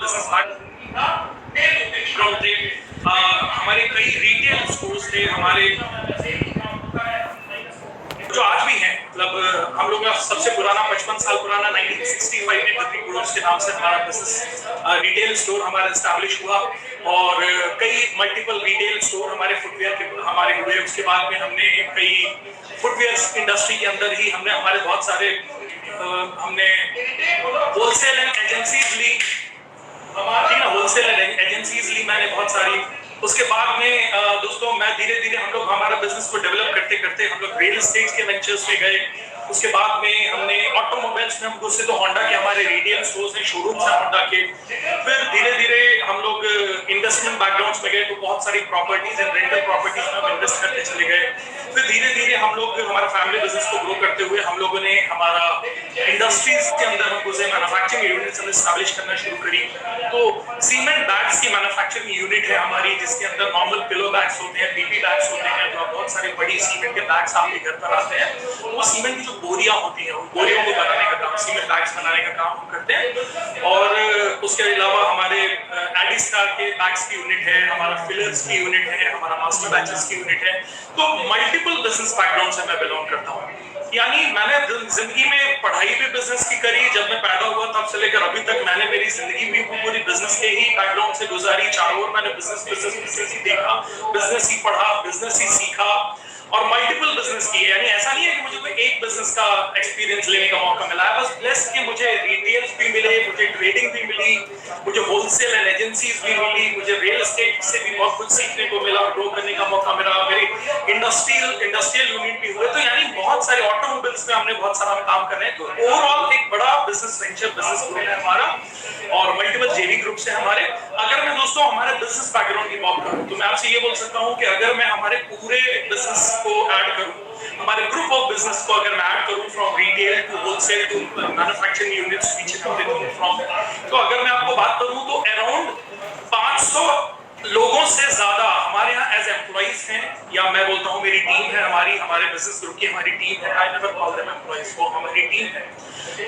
Business background थे, हमारे कई रिटेल स्टोर्स थे हमारे जो आज भी हैं। मतलब हम लोग का सबसे पुराना 55 साल पुराना 1965 में गद्दी ग्रोव्स के नाम से हमारा बिजनेस रिटेल स्टोर हमारा एस्टैब्लिश हुआ और कई मल्टीपल रिटेल स्टोर हमारे फुटवेयर के हमारे हुए। उसके बाद में हमने कई फुटवेयर इंडस्ट्री के अंदर ही हमने हमारे बहुत सारे हमने होलसेल एंड एजेंसीज ली, ठीक है, होलसेल एंड एजेंसीज ली मैंने बहुत सारी। उसके बाद में दोस्तों मैं धीरे धीरे हम लोग हमारा बिजनेस को डेवलप करते करते हम लोग रियल एस्टेट के वेंचर्स में गए। उसके बाद में हमने ऑटोमोबाइल्स में हम घुसे तो होंडा के हमारे रिटेल स्टोर्स हैं, शोरूम्स हैं होंडा के। फिर धीरे धीरे हम लोग इन्वेस्टमेंट बैकग्राउंड्स में गए तो बहुत सारी प्रॉपर्टीज एंड रेंटल प्रॉपर्टीज में हम इन्वेस्ट करते चले गए। फिर धीरे धीरे हम लोग हमारा फैमिली बिजनेस को ग्रो करते हुए हम लोगों ने हमारा इंडस्ट्रीज के अंदर हम घुसे, मैन्युफैक्चरिंग यूनिट्स हमने एस्टैब्लिश करना शुरू करी। तो सीमेंट बैग्स की मैन्युफैक्चरिंग यूनिट है हमारी, जिसके अंदर नॉर्मल पिलो बैग्स होते हैं, पीपी बैग्स होते हैं, जो बहुत सारी बड़ी सीमेंट के बैग्स आपके घर पर आते हैं। वो सीमेंट की जो बोरियां होती हैं, उन बोरियों को बनाने का काम, सीमेंट बैग्स बनाने का काम हम करते हैं। और उसके अलावा हमारे एडिस्टार के बैग्स की यूनिट है, हमारा फिलर्स की यूनिट है, हमारा मास्टर बैचेस की यूनिट है। तो मल्टीपल बिजनेस बैकग्राउंड से मैं बिलोंग करता हूँ। यानी मैंने जिंदगी में पढ़ाई भी बिजनेस की करी, जब मैं पैदा हुआ तब से लेकर अभी तक मैंने मेरी जिंदगी भी पूरी बिजनेस के ही बैकग्राउंड से गुजारी। चारों ओर मैंने बिजनेस ही देखा, बिजनेस ही पढ़ा, बिजनेस ही सीखा और मल्टीपल बिजनेस किए। यानी ऐसा नहीं है कि मुझे कोई एक बिजनेस का एक्सपीरियंस लेने का मौका मिला है। बस ब्लेस्ड कि मुझे रिटेल्स भी मिले, मुझे ट्रेडिंग भी मिली, मुझे होलसेल एंड एजेंसीज भी मिली, मुझे रियल एस्टेट से भी बहुत कुछ सीखने को मिला, ग्रो करने का मौका मिला। मेरी इंडस्ट्रियल यूनिट भी हुए। तो यानी बहुत सारे ऑटोमोबाइल्स में हमने बहुत सारा काम कर रहे हैं। तो ओवरऑल एक बड़ा बिजनेस वेंचर बिजनेस ग्रुप है हमारा और मल्टीपल जेवी ग्रुप्स है हमारे। अगर मैं दोस्तों हमारे बिजनेस बैकग्राउंड की बात करूं तो मैं आपसे ये बोल सकता हूं कि अगर मैं हमारे पूरे बिजनेस को ऐड करूं, हमारे ग्रुप ऑफ बिजनेस को अगर मैं ऐड करूं from retail to wholesale to manufacturing units from, तो अगर मैं आपको बात करूं तो अराउंड 500 लोगों से ज्यादा हमारे यहाँ एज एम्प्लॉइज हैं, या मैं बोलता हूँ मेरी टीम है, हमारे बिजनेस ग्रुप की हमारी टीम है। I never call them employees, वो हमारी टीम है।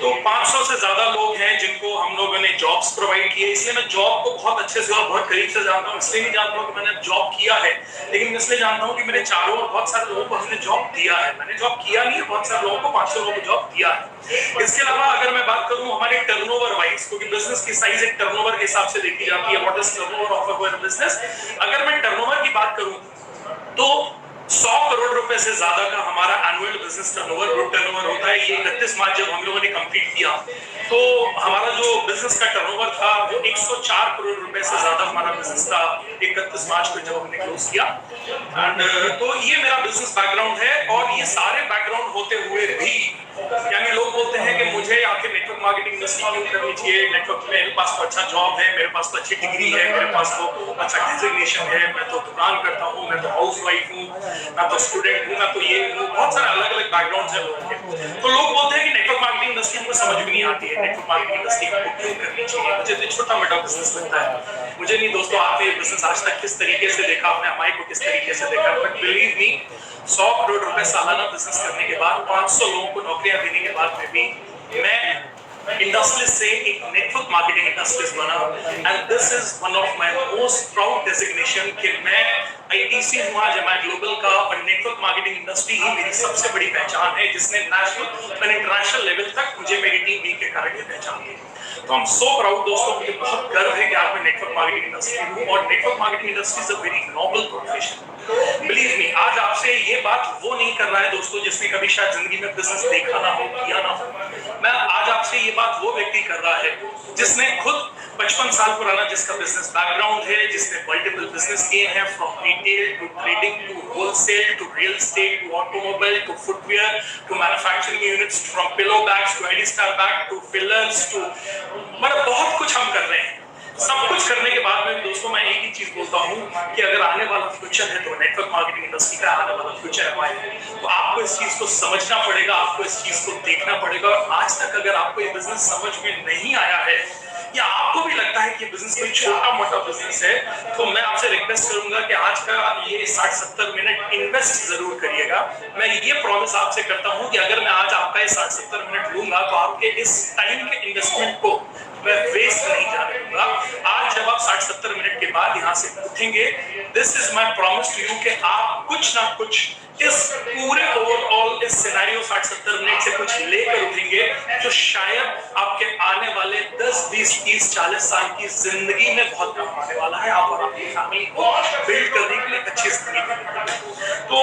तो 500 से ज्यादा लोग हैं जिनको हम लोगों ने जॉब्स प्रोवाइड किए। इसलिए मैं जॉब को बहुत अच्छे से और बहुत करीब से जानता हूँ। इसलिए नहीं जानता हूँ कि मैंने जॉब किया है, लेकिन इसलिए जानता हूँ कि मेरे चारों और बहुत सारे लोगों को हमने जॉब दिया है। मैंने जॉब किया नहीं है, बहुत सारे लोगों को 500 लोगों को जॉब दिया है। इसके अलावा अगर मैं बात करूँ हमारे टर्नओवर वाइज, क्योंकि बिजनेस की साइज एक टर्नओवर के हिसाब से देखी जाती है, what is turnover of a business. अगर मैं टर्नओवर की बात करूँ तो 100 करोड़ रुपए से ज्यादा का हमारा annual business turnover, group turnover होता है। ये 31 मार्च जब हम लोगों ने कंप्लीट किया तो हमारा जो बिजनेस का टर्नओवर था वो 104 करोड़ रुपए से ज्यादा हमारा बिजनेस था 31 मार्च को जब हमने क्लोज किया। एंड तो ये मेरा बिजनेस बैकग्राउंड है। और ये सारे बैकग्राउंड होते हुए भी यानी लोग बोलते हैं कि मुझे आखिर नेटवर्क मार्केटिंग इंडस्ट्री क्यों करनी चाहिए, नेटवर्क में मेरे पास तो अच्छा जॉब है, मेरे पास तो अच्छी डिग्री है, मेरे पास तो अच्छा डिजिग्नेशन है, मैं तो दुकान करता हूँ, मैं तो हाउस वाइफ हूँ, मैं तो स्टूडेंट हूँ, मैं तो ये हूँ। बहुत सारे अलग अलग बैकग्राउंड है लोगों के। तो लोग बोलते हैं कि नेटवर्क मार्केटिंग इंडस्ट्री हमको समझ भी नहीं आती है, नेटवर्क मार्केटिंग इंडस्ट्री हमको क्यों करनी चाहिए। मुझे तो छोटा मोटा बिजनेस लगता है। मुझे नहीं दोस्तों आपने ये बिजनेस आज तक किस तरीके से देखा, आपने हमारे को किस तरीके से देखा, बट बिलीव मी 100 करोड़ रुपए सालाना बिजनेस करने के बाद, 500 लोगों को नौकरियां देने के बाद में भी मैं इंडस्ट्रियलिस्ट से एक नेटवर्क मार्केटिंग इंडस्ट्रियलिस्ट बना। And this is one of my most proud designation कि मैं आईटीसी हूँ आज एमआई ग्लोबल का, और नेटवर्क मार्केटिंग इंडस्ट्री ही मेरी सबसे बड़ी पहचान है, जिसने नेशनल और इंटरनेशनल लेवल तक मुझे मेरी टीम बी के कारण ये पहचान दी। तो हम सो प्राउड दोस्तों, मुझे बहुत गर्व है कि आज मैं नेटवर्क मार्केटिंग इंडस्ट्री हूँ। और network marketing industry is a very noble profession. Believe me, आज आपसे ये बात वो नहीं कर रहा है दोस्तों जिसने कभी शायद जिंदगी में बिजनेस देखा ना हो, किया ना हो। मैं आज आपसे ये बात वो व्यक्ति कर रहा है जिसने खुद 55 साल पुराना जिसका बिजनेस बैकग्राउंड है, जिसने मल्टीपल बिजनेस किए हैं, from retail to trading to wholesale to real estate to automobile to footwear to manufacturing units, from pillow bags to Adistar bag to fillers to, मतलब बहुत कुछ हम कर रहे हैं। सब कुछ करने के बाद में दोस्तों मैं एक ही चीज बोलता हूँ कि अगर आने वाला फ्यूचर है तो नेटवर्क मार्केटिंग इंडस्ट्री का आने वाला फ्यूचर है हमारे। तो आपको इस चीज को समझना पड़ेगा, आपको इस चीज को देखना पड़ेगा। और आज तक अगर आपको ये बिजनेस समझ में नहीं आया है, या आपको भी लगता है कि बिजनेस कोई छोटा मोटा बिजनेस है, तो मैं आपसे रिक्वेस्ट करूंगा कि आज का ये 60-70 मिनट इन्वेस्ट जरूर करिएगा। मैं ये प्रॉमिस आपसे करता हूं कि अगर मैं आज आपका ये 60-70 मिनट लूंगा तो आपके इस टाइम के इन्वेस्टमेंट को मैं वेस्ट नहीं जाने दूंगा। 60-70 मिनट के बाद यहाँ से उठेंगे। This is my promise to you कि आप कुछ ना कुछ इस पूरे ओवरऑल इस सिनेरियो 60-70 मिनट से कुछ लेकर उठेंगे जो शायद आपके आने वाले 10, 20, 30, 40 साल की जिंदगी में बहुत काम आने वाला है, आप और आपकी फैमिली को बिल्ड करने के लिए अच्छी जिंदगी। तो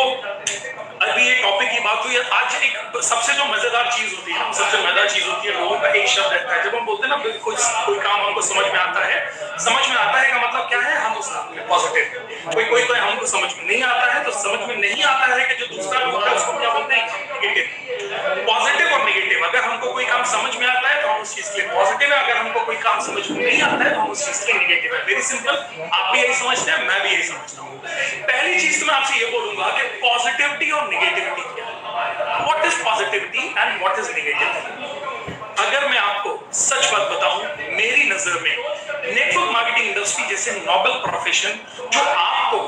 अभी ये टॉपिक की बात हुई है। आज एक सबसे जो मजेदार चीज होती है, सबसे मजेदार चीज होती है, लोगों का एक शब्द रहता है जब हम बोलते हैं ना कोई काम हमको समझ में आता है का मतलब क्या है, हम उसका पॉजिटिव। कोई हमको समझ में नहीं आता है, तो समझ में नहीं आता है कि जो दूसरा लोग है उसको क्या बोलते हैं, नेगेटिव। पॉजिटिव और नेगेटिव, अगर हमको कोई काम समझ में आता है तो हम उस चीज के लिए पॉजिटिव है, अगर हमको कोई काम समझ में नहीं आता है तो हम उस चीज के लिए नेगेटिव है। वेरी सिंपल, आप भी यही समझते हैं, मैं भी यही समझता हूँ। पहली चीज तो मैं आपसे ये बोलूंगा कि पॉजिटिविटी और नेगेटिविटी क्या है। What is positivity and what is negativity? अगर मैं आपको सच बात बताऊं, मेरी नजर में नेटवर्क मार्केटिंग इंडस्ट्री जैसे नोबल प्रोफेशन जो आपको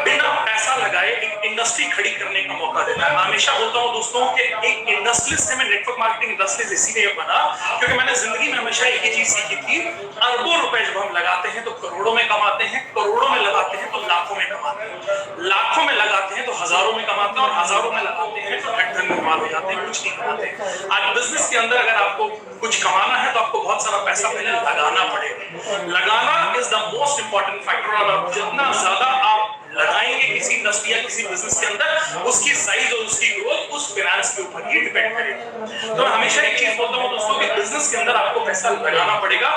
बिना पैसा लगाए एक इंडस्ट्री खड़ी करने का मौका देता है। मैं हमेशा बोलता हूं दोस्तों कि एक इंडस्ट्रियलिस्ट से मैं नेटवर्क मार्केटिंग इंडस्ट्री इसीलिए बना क्योंकि मैंने जिंदगी में हमेशा एक ही चीज सीखी थी, अरबों रुपए जब हम लगाते हैं तो करोड़ों में कमाते हैं, करोड़ों में लगाते हैं तो लाखों में कमाते हैं, लाखों में लगाते हैं तो हजारों में कमाते हैं, और हजारों में लगाते हैं तो धन धन हो जाते हैं, कुछ नहीं कमाते। आज बिजनेस के अंदर अगर आपको कुछ कमाना है तो आपको बहुत सारा पैसा पहले लगाना पड़ेगा। लगाना is the most important factor, और जितना ज्यादा आप लगाएंगे किसी इंडस्ट्री या किसी बिजनेस के अंदर, उसकी साइज और उसकी ग्रोथ उस फाइनेंस के ऊपर ही डिपेंड करेगी। तो हमेशा एक चीज बोलता हूं दोस्तों कि बिजनेस के अंदर आपको पैसा लगाना पड़ेगा।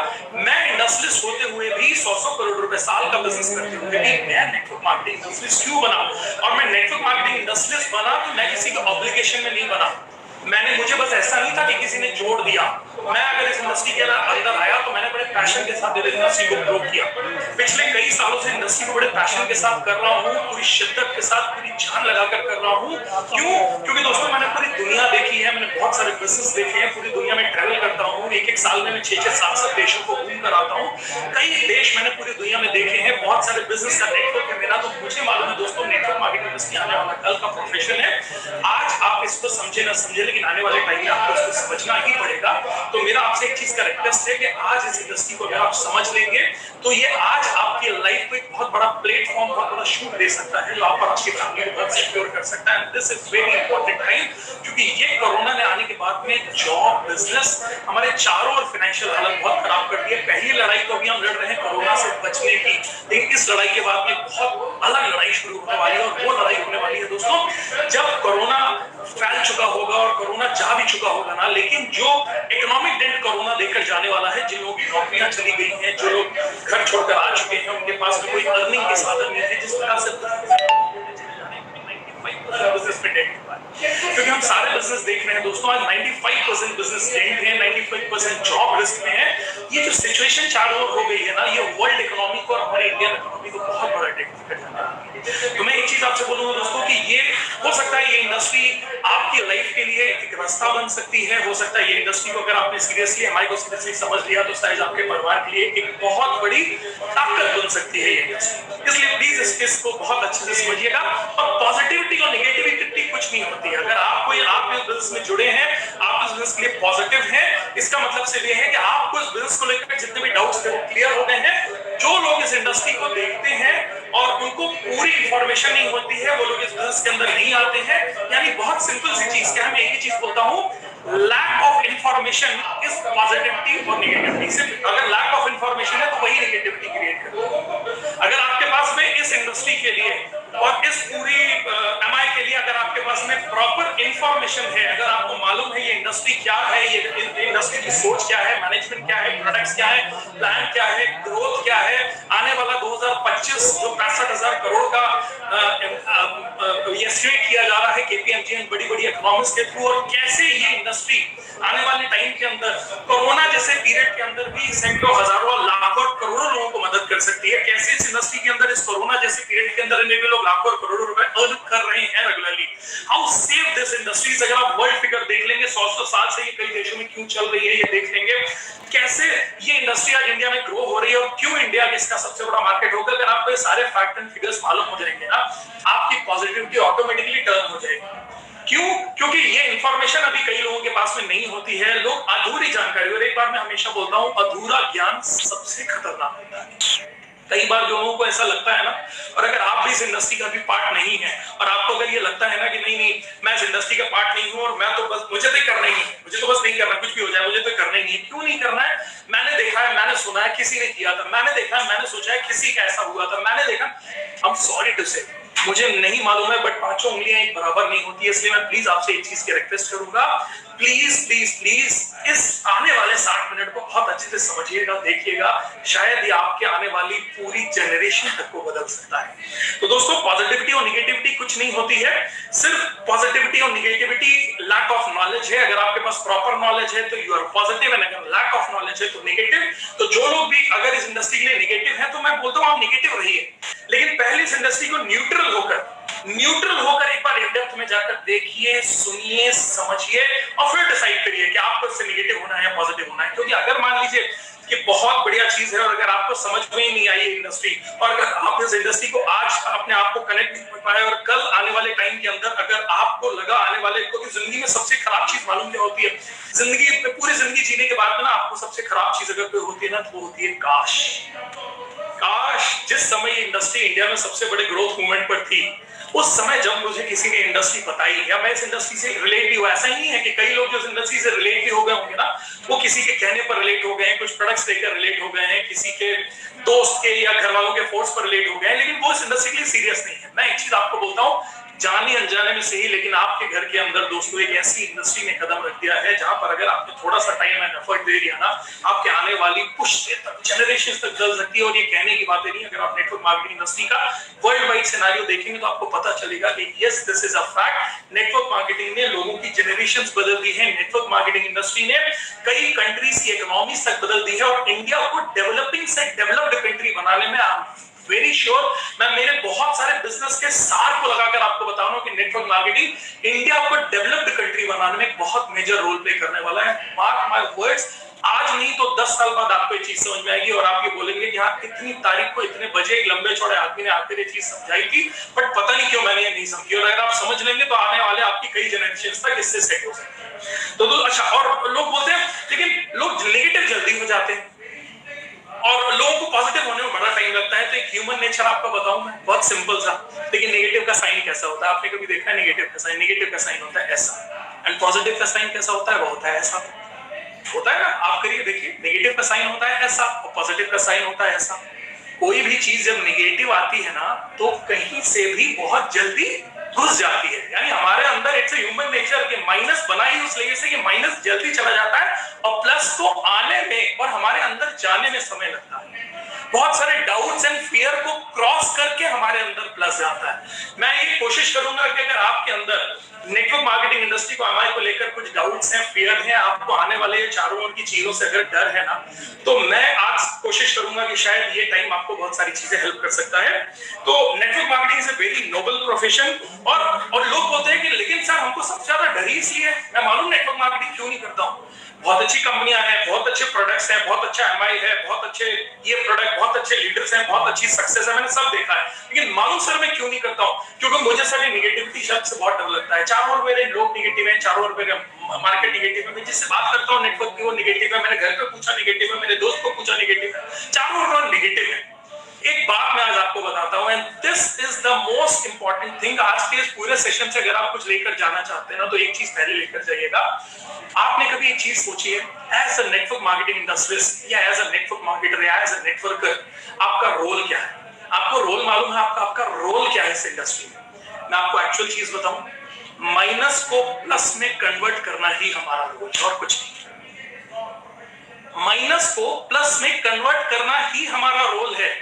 मैं इंडस्ट्रियलिस्ट होते हुए भी 100 करोड़ रुपए साल का बिजनेस करते हुए भी मैं नेटवर्क मार्केटिंग इंडस्ट्रियलिस्ट क्यों बना, और मैं नेटवर्क मार्केटिंग इंडस्ट्रियलिस्ट बना तो मैं किसी के ऑब्लिगेशन में नहीं बना। मुझे बस ऐसा नहीं था कि किसी ने जोड़ दिया। मैं अगर इस इंडस्ट्री के अंदर आया तो मैंने बड़े पैशन के साथ इंडस्ट्री को ग्रो किया। पिछले कई सालों से इंडस्ट्री को बड़े पैशन के साथ कर रहा हूँ, पूरी शिद्दत के साथ, पूरी जान लगाकर कर रहा हूँ। क्यों? क्योंकि दोस्तों मैंने पूरी दुनिया देखी है, मैंने बहुत सारे बिजनेस देखे हैं, पूरी दुनिया में ट्रैवल करता हूँ। एक साल में मैं 6-6, 7-7 देशों को घूम कर आता हूँ। कई देश मैंने पूरी दुनिया में देखे हैं, बहुत सारे बिजनेस का नेटवर्क है मेरा। तो मुझे मालूम है दोस्तों नेटवर्क मार्केटिंग इंडस्ट्री आने वाला कल का प्रोफेशन है। आज आप इसको समझे ना समझे, लेकिन आने वाले टाइम में आपको इसको समझना ही पड़ेगा। तो मेरा आपसे एक चीज का रिक्वेस्ट है कि आज इस इंडस्ट्री को अगर आप समझ लेंगे तो ये आज आपकी लाइफ को एक बहुत बड़ा प्लेटफॉर्म, बहुत बड़ा शूट दे सकता है जो आप और आपकी फैमिली को बहुत सिक्योर कर सकता है। This is very important time, क्योंकि ये कोरोना ने आने के बाद में जॉब, बिजनेस, हमारे चारों और फाइनेंशियल हालत बहुत खराब कर दी है। पहली लड़ाई तो अभी हम लड़ रहे हैं कोरोना से बचने की, लेकिन इस लड़ाई के बाद में बहुत अलग लड़ाई शुरू होने वाली है, और वो लड़ाई होने वाली है दोस्तों जब कोरोना फैल चुका होगा और कोरोना जा भी चुका होगा ना, लेकिन जो इकोनॉमिक डेंट कोरोना देकर जाने वाला है, जिन लोगों की नौकरियां चली गई हैं, जो लोग घर छोड़कर आ चुके हैं, उनके पास में कोई अर्निंग के साधन नहीं है, जिस प्रकार से बिजनेस पे डेंट हुआ है। क्योंकि हम सारे बिजनेस देख रहे हैं दोस्तों, आज 95% बिजनेस डेंट है, 95% जॉब रिस्क में है। ये जो सिचुएशन चारों ओर हो गई है ना, ये वर्ल्ड इकोनॉमी को और हमारे इंडियन इकोनॉमी को बहुत बड़ा डेंट कर जाना है। तो मैं एक चीज आपसे बोलूंगा दोस्तों कि ये हो सकता है ये इंडस्ट्री आपकी लाइफ के लिए एक रास्ता बन सकती है। हो सकता है ये इंडस्ट्री को अगर आपने सीरियसली, हमारे को सीरियसली समझ लिया तो शायद आपके परिवार के लिए एक बहुत बड़ी ताकत बन सकती है ये इंडस्ट्री। इसलिए प्लीज इस केस को बहुत अच्छे से समझिएगा। और पॉजिटिविटी और नेगेटिविटी कुछ नहीं होती है। अगर आप इस बिजनेस में जुड़े हैं, आप इस बिजनेस के लिए पॉजिटिव हैं, इसका मतलब सिर्फ ये है कि आपको इस बिजनेस को लेकर जितने भी डाउट्स थे वो क्लियर हो गए हैं। जो लोग इस इंडस्ट्री को देखते हैं और उनको पूरी इंफॉर्मेशन नहीं होती है, वो लोग इस बिजनेस के अंदर नहीं आते हैं। यानी बहुत सिंपल सी चीज क्या है, मैं एक ही चीज बोलता हूं, lack of information is positivity और नेगेटिविटी। सिर्फ अगर लैक ऑफ इंफॉर्मेशन है तो वही नेगेटिविटी क्रिएट करता है। अगर आपके पास में इस इंडस्ट्री के लिए और इस पूरी एमआई के लिए अगर आपके पास में प्रॉपर इंफॉर्मेशन है, अगर आपको मालूम है ये इंडस्ट्री क्या है, ये इंडस्ट्री की सोच क्या है, मैनेजमेंट क्या है, प्रोडक्ट्स क्या है, प्लान क्या है, ग्रोथ क्या है, आने वाला 2025 जो 65,000 करोड़ का एस्टिमेट किया जा रहा है केपीएमजी बड़ी-बड़ी इकोनॉमिक्स के थ्रू, और कैसे ये इंडस्ट्री आने वाले टाइम के अंदर कोरोना जैसे पीरियड के अंदर भी सैकड़ों, हजारों, लाखों, करोड़ों लोगों को मदद कर सकती है। कैसे इस इंडस्ट्री के अंदर इस कोरोना जैसे पीरियड के अंदर भी लोग लाखों और करोड़ों रुपए अर्न कर रहे हैं regularly. How safe this industries, अगर आप वर्ल्ड फिगर देख लेंगे 100 साल से ये कई देशों में क्यों चल रही है, ये देख लेंगे कैसे ये इंडस्ट्री आज इंडिया में ग्रो हो रही है और क्यों इंडिया इसका सबसे बड़ा मार्केट होगा। अगर आपको ये सारे फैक्ट एंड फिगर्स मालूम हो जाएंगे ना, आपकी पॉजिटिविटी ऑटोमेटिकली टर्न हो जाएगी। क्यों? क्योंकि ये इंफॉर्मेशन अभी कई लोगों के पास में नहीं होती है, लोग अधूरी जानकारी, और एक बार मैं हमेशा बोलता हूं, अधूरा ज्ञान सबसे खतरनाक होता है। कई बार जो लोगों को ऐसा लगता है ना, और अगर आप भी इस इंडस्ट्री का भी पार्ट नहीं है, और आपको अगर ये लगता है ना कि नहीं नहीं मैं इस इंडस्ट्री का पार्ट नहीं हूं, और मैं तो बस मुझे तो करना ही नहीं, मुझे तो बस नहीं करना, कुछ भी हो जाए मुझे तो करना ही नहीं है। क्यों नहीं करना है? मैंने देखा है, मैंने सुना है, किसी ने किया था, मैंने देखा है, मैंने सोचा है, किसी का ऐसा हुआ था, मैंने देखा। आई एम सॉरी टू से, मुझे नहीं मालूम है, बट पांचों उंगलियां एक बराबर नहीं होती है, इसलिए मैं प्लीज आपसे एक चीज की रिक्वेस्ट करूंगा, प्लीज प्लीज प्लीज इस आने वाले 60 मिनट को बहुत अच्छे से समझिएगा, देखिएगा, शायद ये आपके आने वाली पूरी जनरेशन तक को बदल सकता है। तो दोस्तों, पॉजिटिविटी और निगेटिविटी कुछ नहीं होती है, सिर्फ पॉजिटिविटी और निगेटिविटी लैक ऑफ नॉलेज है। अगर आपके पास प्रॉपर नॉलेज है तो यू आर पॉजिटिव, एंड अगर लैक ऑफ नॉलेज है तो निगेटिव। तो जो लोग भी अगर इस इंडस्ट्री के लिए निगेटिव है, तो मैं बोलता हूं आप निगेटिव रहिए, लेकिन पहले इस इंडस्ट्री को न्यूट्रल होकर एक बार इन-डेप्थ में जाकर देखिए, सुनिए, समझिए, और फिर डिसाइड करिए कि आपको इससे निगेटिव होना है या पॉजिटिव होना है। क्योंकि अगर मान लीजिए कि बहुत बढ़िया चीज है, और अगर आपको समझ में ही नहीं आई इंडस्ट्री, और अगर आप इस इंडस्ट्री को आज अपने आप को कनेक्ट नहीं कर पाए, और कल आने वाले टाइम के अंदर अगर आपको लगा आने वाले, क्योंकि जिंदगी में सबसे खराब चीज मालूम क्या होती है? जिंदगी, पूरी जिंदगी जीने के बाद में ना आपको सबसे खराब चीज अगर कोई होती है ना, तो वो होती है काश। जिस समय इंडस्ट्री इंडिया में सबसे बड़े ग्रोथ मूवमेंट पर थी, उस समय जब मुझे किसी ने इंडस्ट्री बताई, या मैं इस इंडस्ट्री से रिलेट भी हुआ, ऐसा ही नहीं है कि कई लोग जो इस इंडस्ट्री से रिलेट भी हो गए होंगे ना, वो किसी के कहने पर रिलेट हो गए हैं, कुछ प्रोडक्ट्स लेकर रिलेट हो गए हैं, किसी के दोस्त के या घर वालों के फोर्स पर रिलेट हो गए हैं, लेकिन वो इस इंडस्ट्री के लिए सीरियस नहीं है। मैं एक चीज आपको बोलता हूँ, जाने अनजाने में से ही, लेकिन आपके घर के अंदर दोस्तों एक ऐसी इंडस्ट्री ने कदम रख दिया है जहां पर अगर आपने थोड़ा सा टाइम एंड एफर्ट दे दिया ना, आपके आने वाली पुश्ते तक, जनरेशन तक बदल सकती है। और ये कहने की बातें नहीं, अगर आप नेटवर्क मार्केटिंग इंडस्ट्री का वर्ल्ड वाइड सिनेरियो देखेंगे तो आपको पता चलेगा कि yes, this is a fact. Network marketing ने लोगों की जनरेशंस बदल दी है, नेटवर्क मार्केटिंग इंडस्ट्री ने कई कंट्रीज की इकोनॉमी तक बदल दी है, और इंडिया को डेवलपिंग से डेवलप्ड कंट्री बनाने में वेरी श्योर मैं मेरे बहुत सारे बिजनेस के सार को लगाकर आपको बता रहा हूं कि नेटवर्क मार्केटिंग इंडिया को डेवलप्ड कंट्री बनाने में एक बहुत मेजर रोल प्ले करने वाला है। मार्क माय वर्ड्स, आज नहीं तो 10 साल बाद आपको ये चीज समझ में आएगी, और आप ये बोलेंगे कि हाँ, इतनी तारीख को इतने बजे एक लंबे चौड़े आदमी ने आकर ये चीज समझाई थी, बट पता नहीं क्यों मैंने ये नहीं समझी। और अगर आप समझ लेंगे तो आने वाले आपकी कई जनरेशन तक इससे सेट हो सकते हैं। तो अच्छा, और लोग बोलते हैं, लेकिन लोग नेगेटिव जल्दी हो जाते हैं और लोगों को पॉजिटिव होने में बड़ा टाइम लगता है। तो एक ह्यूमन नेचर आपको बताऊं मैं, बहुत सिंपल सा, लेकिन नेगेटिव का साइन कैसा होता है आपने कभी देखा है? नेगेटिव का साइन, नेगेटिव का साइन होता है ऐसा, एंड पॉजिटिव का साइन कैसा होता है? वो होता है ऐसा, होता है ना? आप करिए, देखिए, नेगेटिव का साइन होता है ऐसा, और पॉजिटिव का साइन होता है ऐसा। कोई भी चीज जब नेगेटिव आती है ना, तो कहीं से भी बहुत जल्दी घुस जाती है। यानी हमारे अंदर इट्स ह्यूमन नेचर के माइनस बना ही उस वजह से कि माइनस जल्दी चला जाता है, और प्लस को आने में और हमारे अंदर जाने में समय लगता है। बहुत सारे डाउट्स एंड फियर को क्रॉस करके हमारे अंदर प्लस जाता है। मैं ये कोशिश करूंगा कि अगर आपके अंदर नेटवर्क मार्केटिंग इंडस्ट्री को एमआई को लेकर कुछ डाउट्स हैं, फियर हैं, आपको आने वाले चारों ओर की चीजों से अगर डर है ना, तो मैं आज कोशिश करूंगा कि शायद ये टाइम आपको बहुत सारी चीजें हेल्प कर सकता है। तो network marketing is a very noble profession, और लोग बोलते हैं कि लेकिन सर हमको सबसे ज्यादा डर ही इसलिए, मैं मालूम नेटवर्क मार्केटिंग क्यों नहीं करता हूँ। बहुत अच्छी कंपनियां हैं, बहुत अच्छे प्रोडक्ट्स हैं, बहुत अच्छा एमआई है, बहुत अच्छे ये प्रोडक्ट, बहुत अच्छे लीडर्स हैं, बहुत अच्छी सक्सेस है, मैंने सब देखा है, लेकिन मालूम सर मैं क्यों नहीं करता हूँ? क्योंकि मुझे सारी निगेटिविटी शब्द से बहुत डर लगता है। चारों ओर मेरे लोग निगेटिव हैं, चारों ओर मेरे मार्केट निगेटिव है, मैं जिससे बात करता हूँ नेटवर्क की वो निगेटिव है, मैंने घर पे पूछा निगेटिव है, मेरे दोस्त को पूछा निगेटिव है, चारों ओर निगेटिव है। एक बात मैं आज आपको बताता हूं, and this is the most important thing. आज के इस पूरे सेशन से अगर आप कुछ लेकर जाना चाहते हैं ना, तो एक चीज पहले लेकर जाइएगा। आपने कभी एक चीज सोची है, as a network marketing industrialist या एज अ नेटवर्क मार्केटर या एज अ नेटवर्कर, आपका रोल क्या है? आपको रोल मालूम है? आपका रोल क्या है इस इंडस्ट्री में? मैं आपको एक्चुअल चीज बताऊं, माइनस को प्लस में कन्वर्ट करना ही हमारा रोल है, और कुछ नहीं। माइनस को प्लस में कन्वर्ट करना ही हमारा रोल है।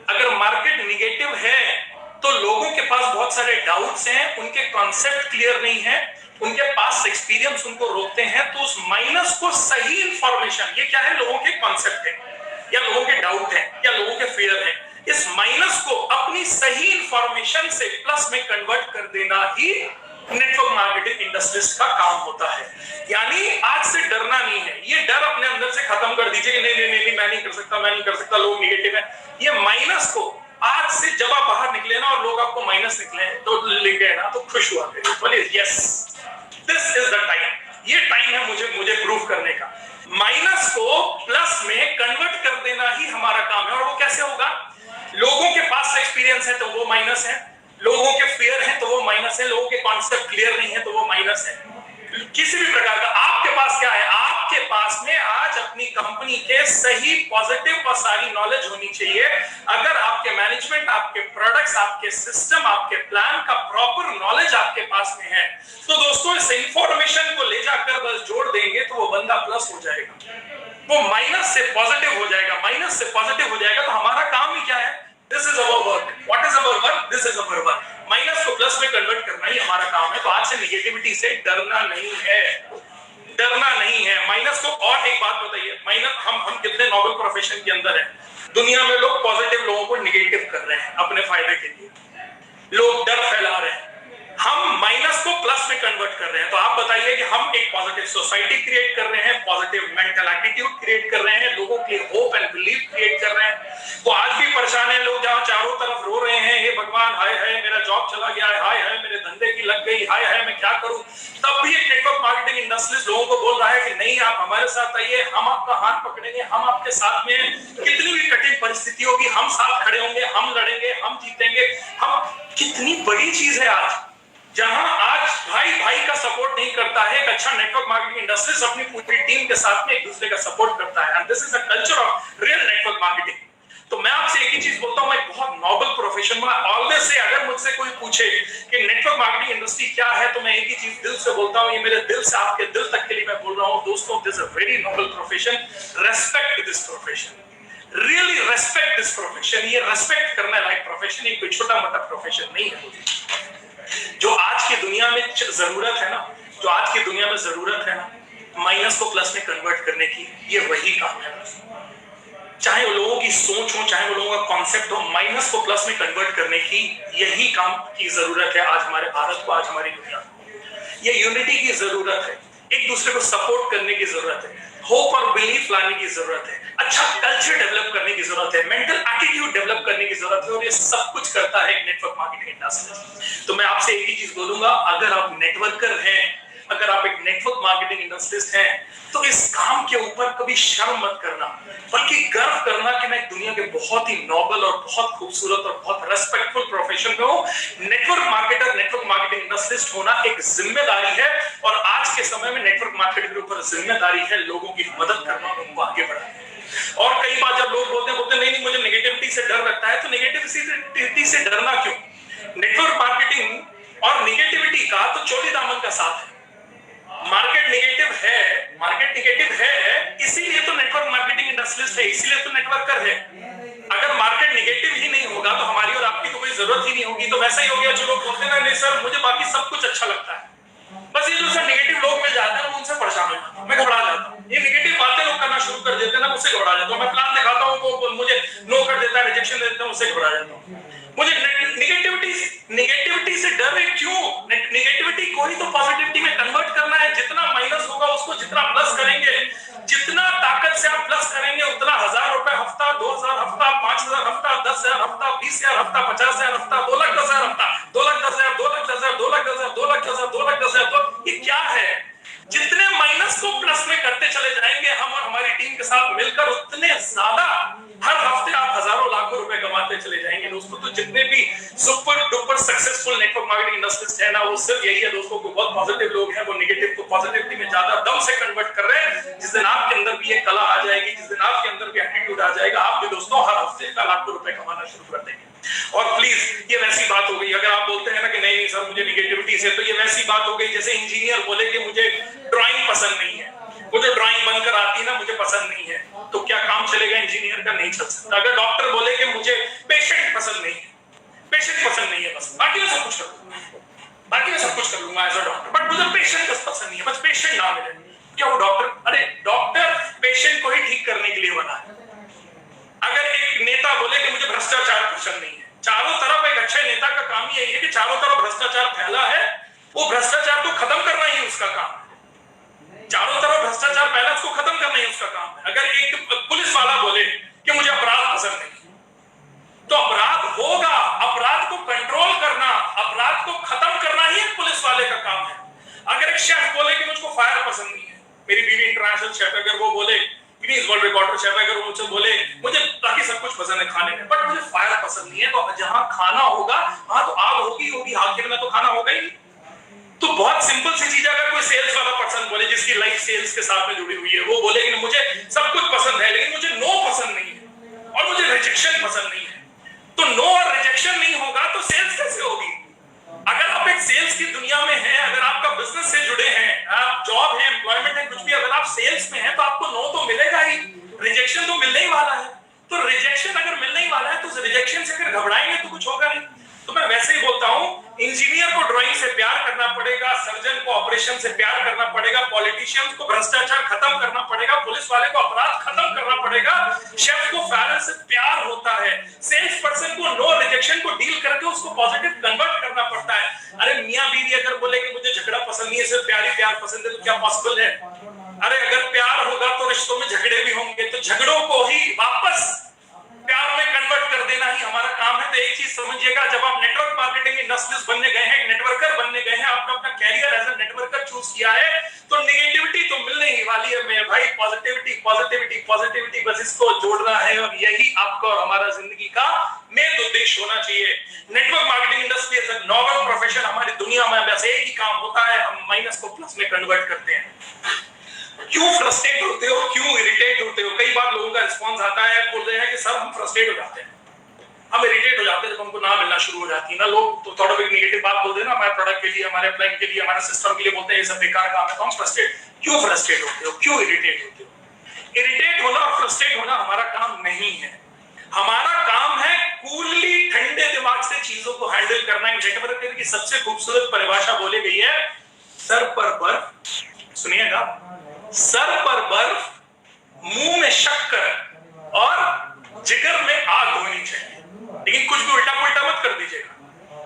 अगर मार्केट निगेटिव है तो लोगों के पास बहुत सारे डाउट्स हैं, उनके कॉन्सेप्ट क्लियर नहीं है, उनके पास एक्सपीरियंस उनको रोकते हैं, तो उस माइनस को सही इंफॉर्मेशन, ये क्या है? लोगों के कॉन्सेप्ट है, या लोगों के डाउट है, या लोगों के फियर है, इस माइनस को अपनी सही इंफॉर्मेशन से प्लस में कन्वर्ट कर देना ही नेटवर्क मार्केटिंग इंडस्ट्रियलिस्ट का काम होता है। यानी आज से डरना नहीं है, ये डर अपने अंदर से खत्म कर दीजिए कि नहीं नहीं नहीं, मैं नहीं कर सकता, मैं नहीं कर सकता, लोग निगेटिव है। ये माइनस को आज से जब आप बाहर निकले ना और लोग आपको माइनस निकले तो लिख गए ना, तो खुश हुआ करिए, बोलिए yes this is the time, ये टाइम है मुझे प्रूव करने का। माइनस को प्लस में कन्वर्ट कर देना ही हमारा काम है। और वो कैसे होगा? लोगों के पास एक्सपीरियंस है तो वो माइनस है, लोगों के फियर है तो वो माइनस है, लोगों के कॉन्सेप्ट क्लियर नहीं है तो वो माइनस है। किसी भी प्रकार का आपके पास क्या है? आपके पास में आज अपनी कंपनी के सही पॉजिटिव और सारी नॉलेज होनी चाहिए। अगर आपके मैनेजमेंट, आपके प्रोडक्ट्स, आपके सिस्टम, आपके प्लान का प्रॉपर नॉलेज आपके पास में है, तो दोस्तों इस इंफॉर्मेशन को ले जाकर बस जोड़ देंगे तो वो बंदा प्लस हो जाएगा, वो माइनस से पॉजिटिव हो जाएगा, माइनस से पॉजिटिव हो जाएगा। तो हमारा काम ही क्या है? This is our work. What is our work? This is our work. Minus को प्लस में कन्वर्ट करना ही हमारा काम है। तो आज से नेगेटिविटी से डरना नहीं है, डरना नहीं है। माइनस को और एक बात बताइए, माइनस हम कितने नोबल प्रोफेशन के अंदर हैं। दुनिया में लोग पॉजिटिव लोगों को नेगेटिव कर रहे हैं अपने फायदे के लिए, लोग डर फैला रहे हैं। हम माइनस को प्लस में कन्वर्ट कर रहे हैं। तो आप बताइए कि हम एक पॉजिटिव सोसाइटी क्रिएट कर रहे हैं, पॉजिटिव मेंटल एटीट्यूड क्रिएट कर रहे हैं, लोगों के लिए होप एंड बिलीफ क्रिएट कर रहे हैं। तो आज भी परेशान है लोग, जहां चारों तरफ रो रहे हैं, हे भगवान, हाय हाय मेरा जॉब चला गया है, हाय हाय मेरे धंधे की लग गई, हाय हाय मैं क्या करूं। तब भी एक नेटवर्क मार्केटिंग इंडस्ट्री लोगों को बोल रहा है कि नहीं, आप हमारे साथ आइए, हम आपका हाथ पकड़ेंगे, हम आपके साथ में हैं। कितनी भी कठिन परिस्थिति होगी, हम साथ खड़े होंगे, हम लड़ेंगे, हम जीतेंगे। हम कितनी बड़ी चीज है आज, जहां आज भाई भाई का सपोर्ट नहीं करता है। एक अच्छा नेटवर्क मार्केटिंग इंडस्ट्री अपनी पूरी टीम के साथ में एक दूसरे का सपोर्ट करता है। And this is the culture of real network marketing. तो मैं आपसे एक ही चीज बोलता हूं, मैं बहुत नोबल प्रोफेशन में ऑलवेज से, अगर मुझसे कोई पूछे कि नेटवर्क मार्केटिंग इंडस्ट्री क्या है, तो मैं एक ही चीज दिल से बोलता हूं, ये मेरे दिल से आपके दिल तक के लिए मैं बोल रहा हूं, दोस्तों this is a very noble profession. Respect this profession, really respect this profession. ये रेस्पेक्ट करने लायक प्रोफेशन, ये कोई छोटा मोटा प्रोफेशन नहीं है। जो आज की दुनिया में जरूरत है ना, जो आज की दुनिया में जरूरत है ना, माइनस को प्लस में कन्वर्ट करने की, ये वही काम है। चाहे वो लोगों की सोच हो, चाहे वो लोगों का कॉन्सेप्ट हो, माइनस को प्लस में कन्वर्ट करने की यही काम की जरूरत है आज हमारे भारत को, आज हमारी दुनिया को। ये यूनिटी की जरूरत है, एक दूसरे को सपोर्ट करने की जरूरत है, होप और बिलीफ लाने की जरूरत है, अच्छा कल्चर डेवलप करने की जरूरत है, मेंटल एटीट्यूड डेवलप करने की जरूरत है। और ये सब कुछ करता है एक नेटवर्क मार्केटिंग इंडस्ट्री। तो मैं आपसे एक ही चीज बोलूंगा, अगर आप नेटवर्कर हैं, अगर आप एक नेटवर्क मार्केटिंग इंडस्ट्रिस्ट हैं, तो इस काम के ऊपर कभी शर्म मत करना, बल्कि गर्व करना कि मैं दुनिया के बहुत ही नोबल और बहुत खूबसूरत और बहुत रेस्पेक्टफुल प्रोफेशन में हूं। नेटवर्क मार्केटर, नेटवर्क मार्केटिंग इंडस्ट्रिस्ट होना एक जिम्मेदारी है। और आज के समय में नेटवर्क मार्केटिंग के ऊपर जिम्मेदारी है लोगों की मदद करना, उनको आगे बढ़ाना। और कई बार जब लोग बोलते नहीं मुझे नेगेटिविटी से डर लगता है, तो नेगेटिविटी से डरना क्यों? नेटवर्क मार्केटिंग और नेगेटिविटी का तो चोली दामन का साथ है। मार्केट नेगेटिव है, इसीलिए तो नेटवर्क मार्केटिंग इंडस्ट्रिस्ट है, इसीलिए तो नेटवर्कर है। अगर मार्केट नेगेटिव ही नहीं होगा तो हमारी और आपकी तो कोई जरूरत ही नहीं होगी। तो वैसा ही हो गया, जो लोग बोलते हैं ना, नहीं सर मुझे बाकी सब कुछ अच्छा लगता है, बस ये जो सर नेगेटिव लोग मिल जाते हैं, उनसे परेशान हो जाता हूं, मैं घबरा जाता हूं। ये नेगेटिव बातें लोग करना शुरू कर देते हैं ना, मुझसे घबरा जाता हूं। मैं प्लान दिखाता हूं, वो मुझे नो कर देता है, रिजेक्शन दे देता है, मुझसे घबरा जाता हूं। मुझे नेगेटिविटी से डर है क्यों? नेगेटिविटी को ही तो पॉजिटिविटी में कन्वर्ट करना है। जितना माइनस होगा उसको जितना प्लस करेंगे, जितना ताकत से आप प्लस करेंगे, उतना 1000 रुपए हफ्ता, 2000 हफ्ता, 5000 हफ्ता, 10,000 हफ्ता, 20,000 हफ्ता, 50,000 हफ्ता, 2,10,000 हफ्ता, 2,10,000, 2,10,000, 2,10,000, 2,10,000, 2,10,000। तो ये क्या है? जितने माइनस को प्लस में करते चले जाएंगे हम और हमारी टीम के साथ मिलकर, उतने ज्यादा हर हफ्ते आप हजारों लाखों रुपए कमाते चले जाएंगे दोस्तों। तो जितने भी super duper successful network marketing industrialist है ना, वो सिर्फ यही है दोस्तों, को बहुत पॉजिटिव लोग हैं, वो नेगेटिव को पॉजिटिविटी में ज्यादा दम से कन्वर्ट कर रहे हैं। जिस दिन आपके अंदर भी ये कला आ जाएगी, जिस दिन आपके अंदर भी एटीट्यूड आ जाएगा, आप भी दोस्तों हर हफ्ते का लाखों रुपए कमाना शुरू कर देंगे। और प्लीज ये वैसी बात हो गई, अगर आप बोलते हैं ना कि नहीं सर मुझे नेगेटिविटी से, तो ये वैसी बात हो गई जैसे इंजीनियर बोले कि मुझे ड्राइंग पसंद नहीं है, वो जो ड्राइंग बनकर आती है ना मुझे पसंद नहीं है, तो क्या काम चलेगा इंजीनियर का? नहीं चल सकता। अगर डॉक्टर बोले कि मुझे पेशेंट पसंद नहीं है, पेशेंट पसंद नहीं है, बस बाकी मैं सब कुछ कर लूंगा, बाकी मैं सब कुछ कर लूंगा एज अ डॉक्टर, बट मुझे पेशेंट बस पसंद नहीं है, बस पेशेंट ना मिले, क्या वो डॉक्टर? अरे डॉक्टर पेशेंट को ही ठीक करने के लिए बना है। अगर एक नेता बोले कि मुझे भ्रष्टाचार पसंद नहीं है, चारों तरफ एक अच्छे नेता का काम ही यही है कि चारों तरफ भ्रष्टाचार फैला है, वो भ्रष्टाचार को खत्म करना ही उसका काम है। चारों तरफ भ्रष्टाचार फैला, उसको खत्म करना ही उसका काम है। अगर एक पुलिस वाला बोले कि मुझे अपराध पसंद नहीं, तो अपराध मास्टर शेफ अगर वो बोले, गिनीज वर्ल्ड रिकॉर्डर शेफ अगर वो मुझसे बोले मुझे बाकी सब कुछ पसंद है खाने में, बट मुझे फायर पसंद नहीं है, तो जहां खाना होगा वहां तो आग होगी, आखिर में तो खाना होगा ही। तो बहुत सिंपल सी चीज है, अगर कोई सेल्स वाला पर्सन बोले जिसकी लाइफ सेल्स के साथ में जुड़ी हुई है, वो बोले कि मुझे सब कुछ पसंद है लेकिन मुझे नो पसंद नहीं है और मुझे रिजेक्शन पसंद नहीं है, तो नो और रिजेक्शन नहीं होगा तो सेल्स कैसे होगी? अगर आप एक सेल्स की दुनिया में हैं, अगर आपका बिजनेस से जुड़े हैं, आप जॉब है, एम्प्लॉयमेंट है, कुछ भी, अगर आप सेल्स में हैं तो आपको नो तो मिलेगा ही, रिजेक्शन तो मिलने ही वाला है। तो रिजेक्शन अगर मिलने ही वाला है तो रिजेक्शन से अगर घबराएंगे तो कुछ होगा नहीं। तो मैं वैसे ही बोलता हूं, इंजीनियर को ड्राइंग से प्यार करना पड़ेगा, सर्जन को ऑपरेशन से प्यार करना पड़ेगा, पॉलिटिशियंस को भ्रष्टाचार खत्म करना पड़ेगा, पुलिस वाले को अपराध खत्म करना पड़ेगा, शेफ को फायर से प्यार होता है, सेल्स पर्सन को नो रिजेक्शन को डील करके उसको पॉजिटिव कन्वर्ट करना पड़ता है। अरे मियां बीवी अगर बोले कि मुझे झगड़ा पसंद नहीं है, सिर्फ प्यार ही प्यार पसंद है, तो क्या पॉसिबल है? अरे अगर प्यार होगा तो रिश्तों में झगड़े भी होंगे, तो झगड़ों को ही वापस प्यार में कन्वर्ट कर देना ही हमारा काम है। तो एक चीज समझिएगा, जब आप नेटवर्क मार्केटिंग इंडस्ट्रीज बनने गए हैं, नेटवर्कर बनने गए हैं, आपने अपना career as a networker choose किया है, तो नेगेटिविटी तो मिलने ही वाली है मेरे भाई। पॉजिटिविटी पॉजिटिविटी पॉजिटिविटी, बस इसको जोड़ना है और यही आपका और हमारा जिंदगी का मेन उद्देश्य होना चाहिए। Network marketing industry is a noble profession. हमारी दुनिया में बस एक ही काम होता है, हम माइनस को प्लस में कन्वर्ट करते हैं। क्यों फ्रस्ट्रेट होते हो, क्यों इरिटेट होते हो? कई बार लोगों का रिस्पांस आता है, बोल रहे हैं कि सर हम फ्रस्ट्रेट हो जाते हैं, हम इरिटेट हो जाते हैं जब हमको ना मिलना शुरू हो जाती है ना, लोग तो थोड़ा भी नेगेटिव बात बोल देना हमारे प्रोडक्ट के लिए, हमारे अप्लाई के लिए, हमारे सिस्टम के लिए, बोलते हैं ये सब बेकार काम है, तो हम फ्रस्ट्रेट क्यों फ्रस्ट्रेट होते हो, क्यों इरिटेट होते हो? इरिटेट होना और फ्रस्ट्रेट होना हमारा काम नहीं है। हमारा काम है कूलली ठंडे दिमाग से चीजों को हैंडल करना। नेटवर्क की सबसे खूबसूरत परिभाषा बोली गई है, सर पर बर्फ, सुनिएगा, सर पर बर्फ, मुंह में शक्कर और जिगर में आग होनी चाहिए, लेकिन कुछ भी उल्टा पुल्टा मत कर दीजिएगा।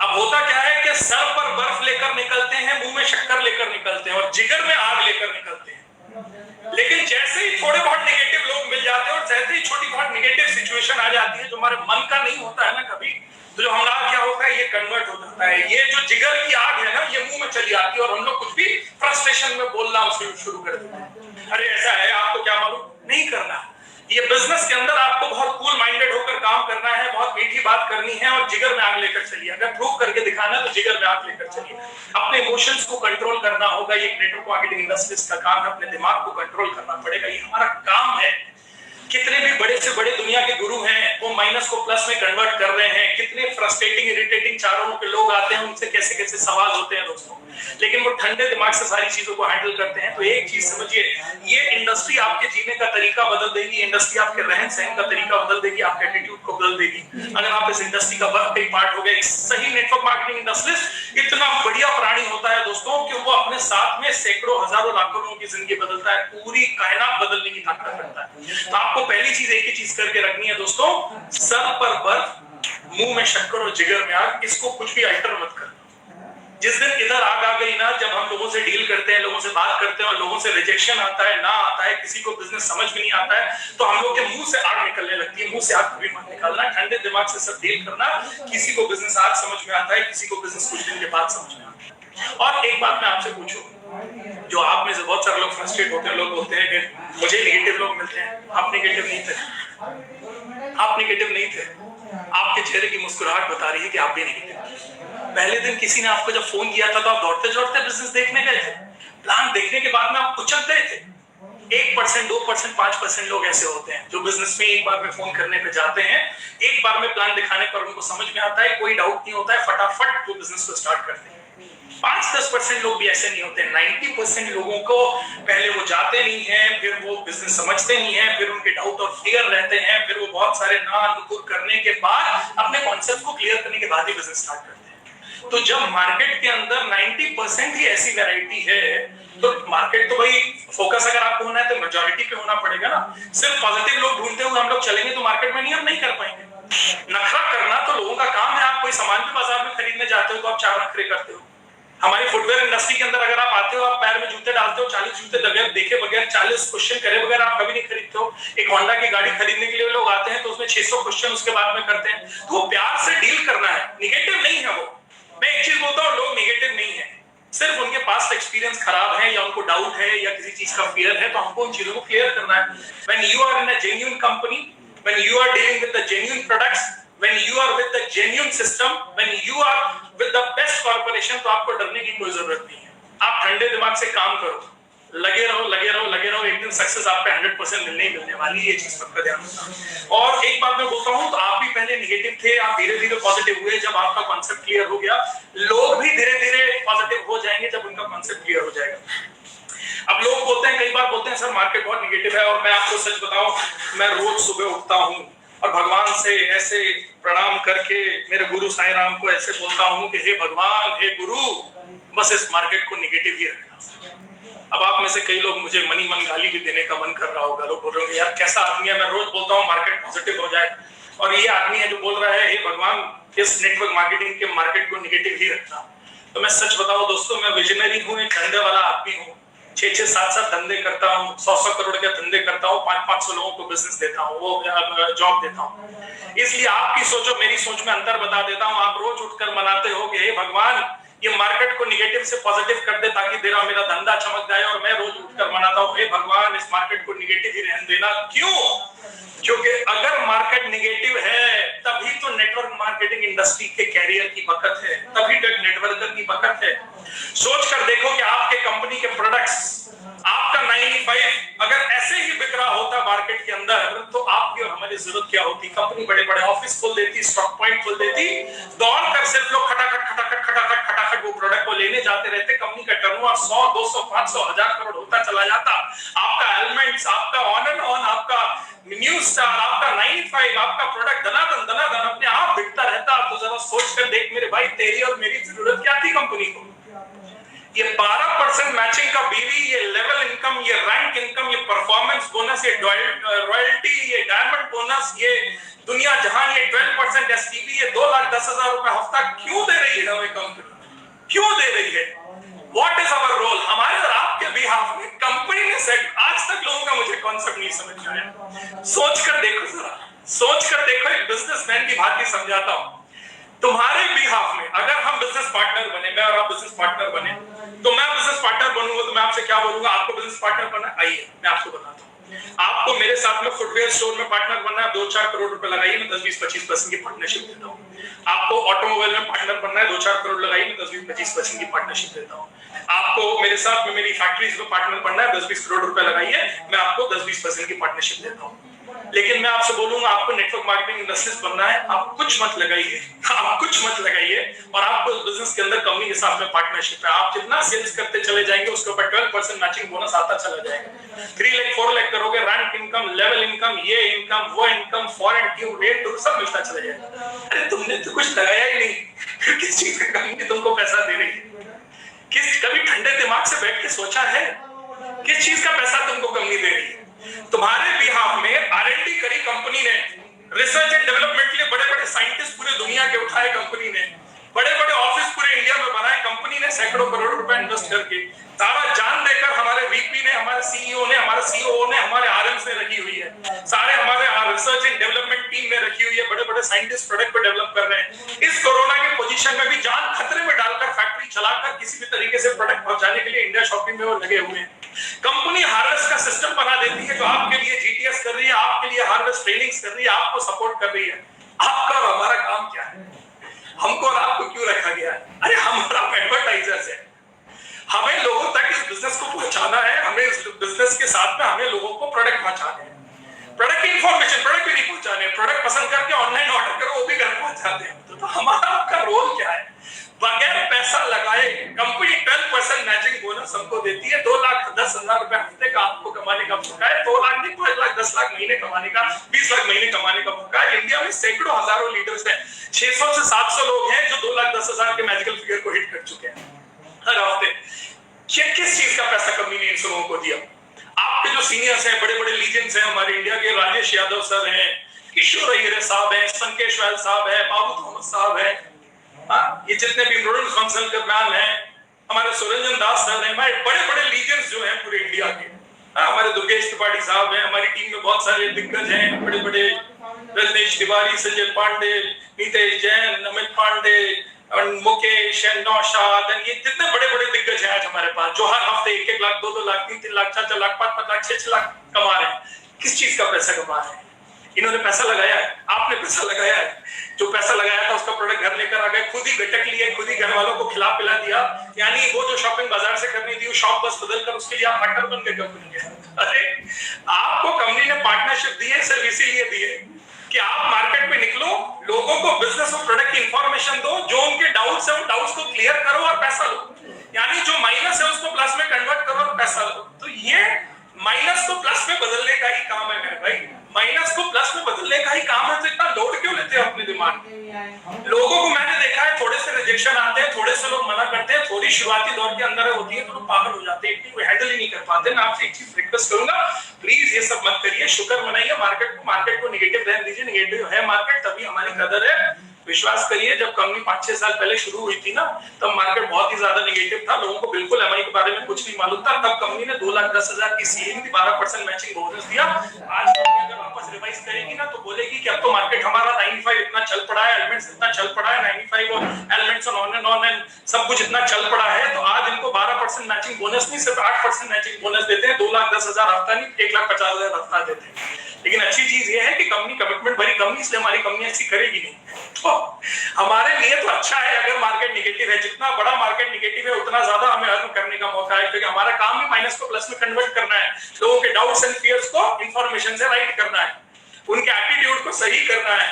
अब होता क्या है कि सर पर बर्फ लेकर निकलते हैं, मुंह में शक्कर लेकर निकलते हैं और जिगर में आग लेकर निकलते हैं, लेकिन जैसे ही थोड़े बहुत नेगेटिव लोग मिल जाते हैं और जैसे ही छोटी बहुत नेगेटिव सिचुएशन आ जाती है जो हमारे मन का नहीं होता है ना कभी, तो जो हमारा क्या होता है, ये कन्वर्ट हो जाता है। ये जो जिगर की आग है ना, ये मुंह में चली आती है और हम लोग कुछ भी फ्रस्ट्रेशन में बोलना शुरू कर देते हैं। अरे ऐसा है, आपको क्या मालूम? नहीं करना। ये बिजनेस के अंदर आपको बहुत कूल माइंडेड होकर काम करना है, बहुत मीठी बात करनी है और जिगर में आग लेकर चलिए। अगर प्रूव करके दिखाना है तो जिगर में आग लेकर चलिए। अपने इमोशंस को कंट्रोल करना होगा, ये नेटवर्क मार्केटिंग इंडस्ट्रीज का काम है। अपने दिमाग को कंट्रोल करना पड़ेगा, ये हमारा काम है। कितने भी बड़े से बड़े दुनिया के गुरु हैं, वो माइनस को प्लस में कन्वर्ट कर रहे हैं। कितने फ्रस्ट्रेटिंग इरिटेटिंग चारों के लोग आते हैं, उनसे कैसे कैसे सवाल होते हैं दोस्तों, लेकिन वो ठंडे दिमाग से सारी चीजों को हैंडल करते हैं। तो एक चीज समझिए, ये इंडस्ट्री आपके जीने का तरीका बदल देगी, इंडस्ट्री आपके रहन सहन का तरीका बदल देगी, आपके एटीट्यूड को बदल देगी। अगर आप इस इंडस्ट्री का वर्क एक पार्ट हो गए। सही नेटवर्क मार्केटिंग इंडस्ट्री इतना बढ़िया प्राणी होता है दोस्तों कि वो अपने साथ में सैकड़ों हजारों लाखों लोगों की जिंदगी बदलता है, पूरी कायनात बदलने की ताकत रखता है। तो आपको पहली चीज एक ही चीज करके रखनी है दोस्तों, सर पर बर्फ, मुंह में शक्कर और जिगर में आग, इसको कुछ भी अल्टर मत कर। जिस दिन इधर आग आ गई ना, जब हम लोगों से डील करते हैं, लोगों से बात करते हैं और लोगों से रिजेक्शन आता है, ना आता है, किसी को बिजनेस समझ में नहीं आता है, तो हम लोग के मुंह से आग निकलने लगती है। मुंह से आग कभी मत निकालना, ठंडे दिमाग से सब डील करना। किसी को बिजनेस आज समझ में आता है, किसी को बिजनेस कुछ दिन के बाद समझ में आता है। और एक बात मैं आपसे पूछूं, जो आप में से बहुत सारे लोग फ्रस्ट्रेट होते हैं, लोग बोलते हैं कि मुझे नेगेटिव लोग मिलते हैं। आप नेगेटिव नहीं थे, आप नेगेटिव नहीं थे। आपके चेहरे की मुस्कुराहट बता रही है कि आप भी नेगेटिव थे। पहले दिन किसी ने आपको जब फोन किया था तो आप दौड़ते दौड़ते बिजनेस देखने गए थे, प्लान देखने के बाद में आप उचक गए थे। 1%, 2%, 5% लोग ऐसे होते हैं जो बिजनेस में एक बार में फोन करने पे जाते हैं, एक बार में प्लान दिखाने पर उनको समझ में आता है, कोई डाउट नहीं होता है, फटाफट वो बिजनेस को स्टार्ट करते हैं। 5-10% लोग भी ऐसे नहीं होते। 90% लोगों को पहले वो जाते नहीं हैं, फिर वो बिजनेस समझते नहीं हैं, फिर उनके डाउट और फियर रहते हैं, फिर वो बहुत सारे ना नुकुर करने के बाद अपने कॉन्सेप्ट को क्लियर करने के बाद ही बिजनेस स्टार्ट करते हैं। तो जब मार्केट के अंदर 90% ही ऐसी वैरायटी है, तो मार्केट तो भाई फोकस अगर आपको होना है तो मेजॉरिटी पे होना पड़ेगा ना। सिर्फ पॉजिटिव लोग ढूंढते हुए हम लोग चलेंगे तो मार्केट में नहीं, हम नहीं कर पाएंगे। नखरा करना तो लोगों का काम है। आप कोई सामान भी बाजार में खरीदने जाते हो तो आप 4 नखरे करते हो। हमारी फुटवेयर इंडस्ट्री के अंदर अगर आप आते हो, आप पैर में जूते डालते हो, 40 जूते बगैर देखे, बगैर 40 क्वेश्चन करे बगैर आप कभी नहीं खरीदते हो। एक होंडा की गाड़ी खरीदने के लिए लोग आते हैं तो उसमें 600 क्वेश्चन उसके बाद में करते हैं। तो वो प्यार से डील करना है, निगेटिव नहीं है वो। मैं एक चीज बोलता हूँ, लोग निगेटिव नहीं है, सिर्फ उनके पास एक्सपीरियंस खराब है या उनको डाउट है या किसी चीज का फियर है, तो हमको उन चीजों को क्लियर करना है। When you are in a genuine company, when you are dealing with the genuine products, when you are with the genuine system, when you are with the best corporation, तो आपको डरने की कोई जरूरत नहीं है। आप ठंडे दिमाग से काम करो, लगे रहो लगे रहो लगे रहो, एक दिन सक्सेस आप पे 100% मिलने ही मिलने वाली है, ये चीज पक्का ध्यान रखना। और एक बात मैं बोलता हूं, तो आप भी पहले नेगेटिव थे, आप धीरे धीरे पॉजिटिव हुए जब आपका कॉन्सेप्ट क्लियर हो गया। लोग भी धीरे धीरे पॉजिटिव हो जाएंगे जब उनका कॉन्सेप्ट क्लियर हो जाएगा। अब लोग बोलते हैं, कई बार बोलते हैं सर मार्केट बहुत नेगेटिव है, और मैं आपको सच बताऊं, मैं रोज सुबह उठता हूं और भगवान से ऐसे प्रणाम करके, मेरे गुरु साईं राम को ऐसे बोलता हूं कि हे भगवान, हे गुरु, बस इस मार्केट को नेगेटिव ही रखना। अब आप में से कई लोग मुझे मनी मन गाली भी देने का मन कर रहा होगा, लोग बोल रहे होंगे यार कैसा आदमी है, मैं रोज बोलता हूँ मार्केट पॉजिटिव हो जाए, और ये आदमी है जो बोल रहा है हे भगवान इस नेटवर्क मार्केटिंग के मार्केट को नेगेटिव ही रखना। तो मैं सच बताऊं दोस्तों, मैं विजनरी हूँ, एक धंधे वाला आदमी हूँ, 6-6, 7-7 धंधे करता हूँ, 100-100 करोड़ के धंधे करता हूँ, 500-500 लोगों को बिजनेस देता हूँ, वो जॉब देता हूँ। इसलिए आपकी सोच और मेरी सोच में अंतर बता देता हूँ। आप रोज उठकर मनाते हो कि हे भगवान ये मार्केट को निगेटिव से पॉजिटिव कर दे ताकि मेरा धंधा चमक जाए, और मैं रोज उठकर मनाता हूँ हे भगवान इस मार्केट को निगेटिव ही रहने देना। क्यों? क्योंकि अगर मार्केट निगेटिव है तभी तो नेटवर्क मार्केटिंग इंडस्ट्री के कैरियर की बरकत है, तभी तो नेटवर्कर की बरकत है। सोच कर देखो कि आपके कंपनी के प्रोडक्ट्स, आपका 95 अगर ऐसे ही बिक रहा होता मार्केट के अंदर, तो आपकी और हमारी जरूरत क्या होती? कंपनी बड़े बड़े ऑफिस खोल देती, स्टॉक पॉइंट खोल देती, दौड़ कर सिर्फ लोग खटाखट खटाखट खटाखट खटाखट वो प्रोडक्ट को लेने जाते रहते, कंपनी का टर्नओवर 100, 200, 500, 1000 करोड़ होता चला जाता। आपका एलिमेंट्स, आपका ऑन एंड ऑन, आपका न्यूज स्टार, आपका 95, आपका प्रोडक्ट दनादन अपने आप बिकता रहता। तो जरा सोच कर देख मेरे भाई, तेरी और मेरी जरूरत क्या थी कंपनी को? ये 12% मैचिंग का बीवी, ये लेवल इनकम, ये रैंक इनकम, ये परफॉर्मेंस बोनस, ये रॉयल्टी, ये डायमंड बोनस, ये दुनिया जहान, ये 12% एसटीबी, ये 2,10,000 रुपए हफ्ता क्यों दे रही है हमें कंपनी? क्यों दे रही है? What is our role? हमारे और आपके बिहाफ में कंपनी ने सेट, आज तक लोगों का मुझे कॉन्सेप्ट नहीं समझ में आया। सोच कर देखो जरा, सोच कर देखो, एक बिजनेसमैन की भांति समझाता हूं। तुम्हारे बिहाफ में अगर हम बिजनेस पार्टनर बने, मैं और आप बिजनेस पार्टनर बने, तो मैं बिजनेस पार्टनर बनूंगा तो मैं आपसे क्या बोलूंगा? आपको बिजनेस पार्टनर बनना, आइए मैं आपको बताता हूँ। आपको मेरे साथ में फुटवेयर स्टोर में पार्टनर बनना है, 2-4 करोड़ रुपए लगाइए, मैं 10-20-25% की पार्टनरशिप देता हूँ। आपको ऑटोमोबाइल में पार्टनर बनना है, 2-4 करोड़ लगाइए, मैं 10-20-25% की पार्टनरशिप देता हूँ। आपको मेरे साथ में मेरी फैक्ट्रीज में पार्टनर बनना है, 10-20 करोड़ रुपए लगाइए, मैं आपको 10-20% की पार्टनरशिप देता हूँ। लेकिन मैं आपसे बोलूंगा आपको नेटवर्क मार्केटिंग इंडस्ट्रीज बनना है, आप कुछ मत लगाइए, आप कुछ मत लगाइए, और आपको बिजनेस के अंदर कंपनी के साथ में पार्टनरशिप है। आप जितना सेल्स करते चले जाएंगे उसके ऊपर 12% मैचिंग बोनस आता चला जाएगा। 3 लाख 4 लाख करोगे, रैंक इनकम, लेवल इनकम, ये इनकम, वो इनकम, फॉरेन ट्यूब रेट सब मिलता चला जाएगा। अरे तुमने तो कुछ लगाया ही नहीं, किस चीज का कंपनी तुमको पैसा दे रही है? कभी ठंडे दिमाग से बैठ के सोचा है किस चीज का पैसा तुमको कंपनी दे रही है? तुम्हारे बिहाफ में R&D करी कंपनी ने, रिसर्च एंड डेवलपमेंट के लिए बड़े बड़े साइंटिस्ट पूरे दुनिया के उठाए कंपनी ने, बड़े बड़े ऑफिस पूरे इंडिया में बनाए कंपनी ने, सैकड़ों करोड़ रुपए इन्वेस्ट करके, सारा जान देकर हमारे वीपी ने, हमारे सीईओ ने, हमारे सीओओ ने, हमारे आरएम्स ने रखी हुई है, सारे हमारे रिसर्च एंड डेवलपमेंट टीम ने रखी हुई है, बड़े बड़े साइंटिस्ट प्रोडक्ट को डेवलप कर रहे हैं। इस कोरोना के पोजीशन में भी जान खतरे में डालकर फैक्ट्री चलाकर किसी भी तरीके से प्रोडक्ट पहुंचाने के लिए इंडिया शॉपिंग में वो लगे हुए हैं। कंपनी हार्वेस्ट का सिस्टम बना देती है, जो आपके लिए जीटीएस कर रही है, आपके लिए हार्वेस्ट ट्रेनिंग्स कर रही है, आपको सपोर्ट कर रही है। आपका और हमारा काम क्या है? हमको और आपको क्यों रखा गया है? अरे हमारा एडवर्टाइजर्स है, हमें लोगों तक इस बिजनेस को पहुंचाना है, हमें इस बिजनेस के साथ में हमें लोगों को प्रोडक्ट पहुंचाने हैं, प्रोडक्ट की इंफॉर्मेशन, प्रोडक्ट भी नहीं पहुंचाने, प्रोडक्ट पसंद करके ऑनलाइन ऑर्डर करो वो भी घर पहुंचाते हैं। तो हमारा आपका रोल क्या है? बगैर पैसा लगाए कंपनी 12% मैचिंग बोनस हमको देती है, 2,10,000 रुपए हफ्ते का आपको कमाने का मौका है, 2 लाख नहीं 5 लाख 10 लाख महीने कमाने का, 20 लाख महीने कमाने का मौका है। इंडिया में सैकड़ों हजारों लीडर्स हैं, 600 से 700 लोग हैं जो 2,10,000 के मैजिकल फिगर को हिट कर चुके हैं हर हफ्ते। किस चीज का पैसा कंपनी ने इन लोगों को दिया? आपके जो सीनियर्स हैं, बड़े बड़े लीजेंड्स हैं हमारे इंडिया के, राजेश यादव सर हैं, किशोर अय्यर साहब हैं, संकेश वैल साहब हैं, बाबू थॉमस साहब हैं, ये जितने भी प्रोडेंस काउंसिल के मैन हैं, हमारे सुरंजन दास सर हैं, हमारे बड़े बड़े लीजेंड्स जो हैं पूरे इंडिया के, हमारे दुर्गेश त्रिपाठी साहब हैं, हमारी टीम में बहुत सारे दिग्गज हैं, बड़े बड़े रजनीश तिवारी, संजय पांडे, नीतेश जैन, अमित पांडे, मुकेश एंड नौशाद एंड ये जितने बड़े बड़े दिग्गज हैं आज हमारे पास, जो हर हफ्ते 1-1 लाख, 2-2 लाख, 3-3 लाख, 4-4 लाख, 5-5 लाख, 6-6 लाख कमा रहे हैं। किस चीज का पैसा कमा रहे हैं? इन्होंने पैसा लगाया है, आपने पैसा लगाया है। जो पैसा लगाया था उसका प्रोडक्ट घर लेकर आ गए, खुद ही गटक लिए, खुद ही घर वालों को खिला पिला दिया। यानी वो जो शॉपिंग बाजार से करनी थी, वो शॉप बस बदल कर उसके लिए आप पार्टनर बन गए कंपनी के। अरे आपको कंपनी ने पार्टनरशिप दी है सिर्फ इसीलिए दी है कि आप मार्केट में निकलो, लोगों को बिजनेस और प्रोडक्ट की इंफॉर्मेशन दो, जो उनके डाउट्स है उन डाउट्स को क्लियर करो और पैसा लो। यानी जो माइनस है उसको प्लस में कन्वर्ट करो और पैसा लो। तो ये माइनस को प्लस में बदलने का ही काम है मेरे भाई, माइनस को प्लस में बदलने का ही काम है। तो इतना लोड क्यों लेते हैं अपने दिमाग में? लोगों को मैंने देखा है, थोड़े से रिजेक्शन आते हैं, थोड़े से लोग मना करते हैं, थोड़ी शुरुआती दौर के अंदर होती है तो लोग पागल हो जाते हैं, इतनी हैंडल ही नहीं कर पाते। मैं आपसे एक चीज रिक्वेस्ट करूंगा, प्लीज ये सब मत करिए, शुक्र मनाइए मार्केट को निगेटिव रहने दीजिए। निगेटिव है मार्केट तभी हमारी कदर है। विश्वास करिए, जब कंपनी 5-6 साल पहले शुरू हुई थी ना, तब मार्केट बहुत ही ज्यादा नेगेटिव था, लोगों को बिल्कुल एमआई के बारे में कुछ नहीं मालूम था। तब कंपनी ने 2,10,000 की सीलिंग थी, 12% मैचिंग बोनस दिया। आज कंपनी अगर वापस रिवाइज करेगी ना तो बोलेगी कि अब तो मार्केट हमारा 95 इतना चल पड़ा है, एलिमेंट्स इतना चल पड़ा है, 95 और एलिमेंट्स ऑन एंड सब कुछ इतना चल पड़ा है, तो आज इनको 12% मैचिंग बोनस नहीं, सिर्फ 8% मैचिंग बोनस देते हैं। 2,10,000 हफ्ता नहीं, 1,50,000 हफ्ता देते हैं। लेकिन अच्छी चीज ये है कि कंपनी कमिटमेंट भरी कंपनी, इसलिए हमारी कंपनी ऐसी करेगी नहीं। तो हमारे लिए तो अच्छा है अगर मार्केट नेगेटिव है, जितना बड़ा मार्केट नेगेटिव है उतना ज्यादा हमें अर्न करने का मौका है, क्योंकि हमारा काम ही माइनस को प्लस में कन्वर्ट करना है, लोगों के डाउट्स एंड फियर्स को इंफॉर्मेशन से राइट करना है, उनके एटीट्यूड को सही करना है,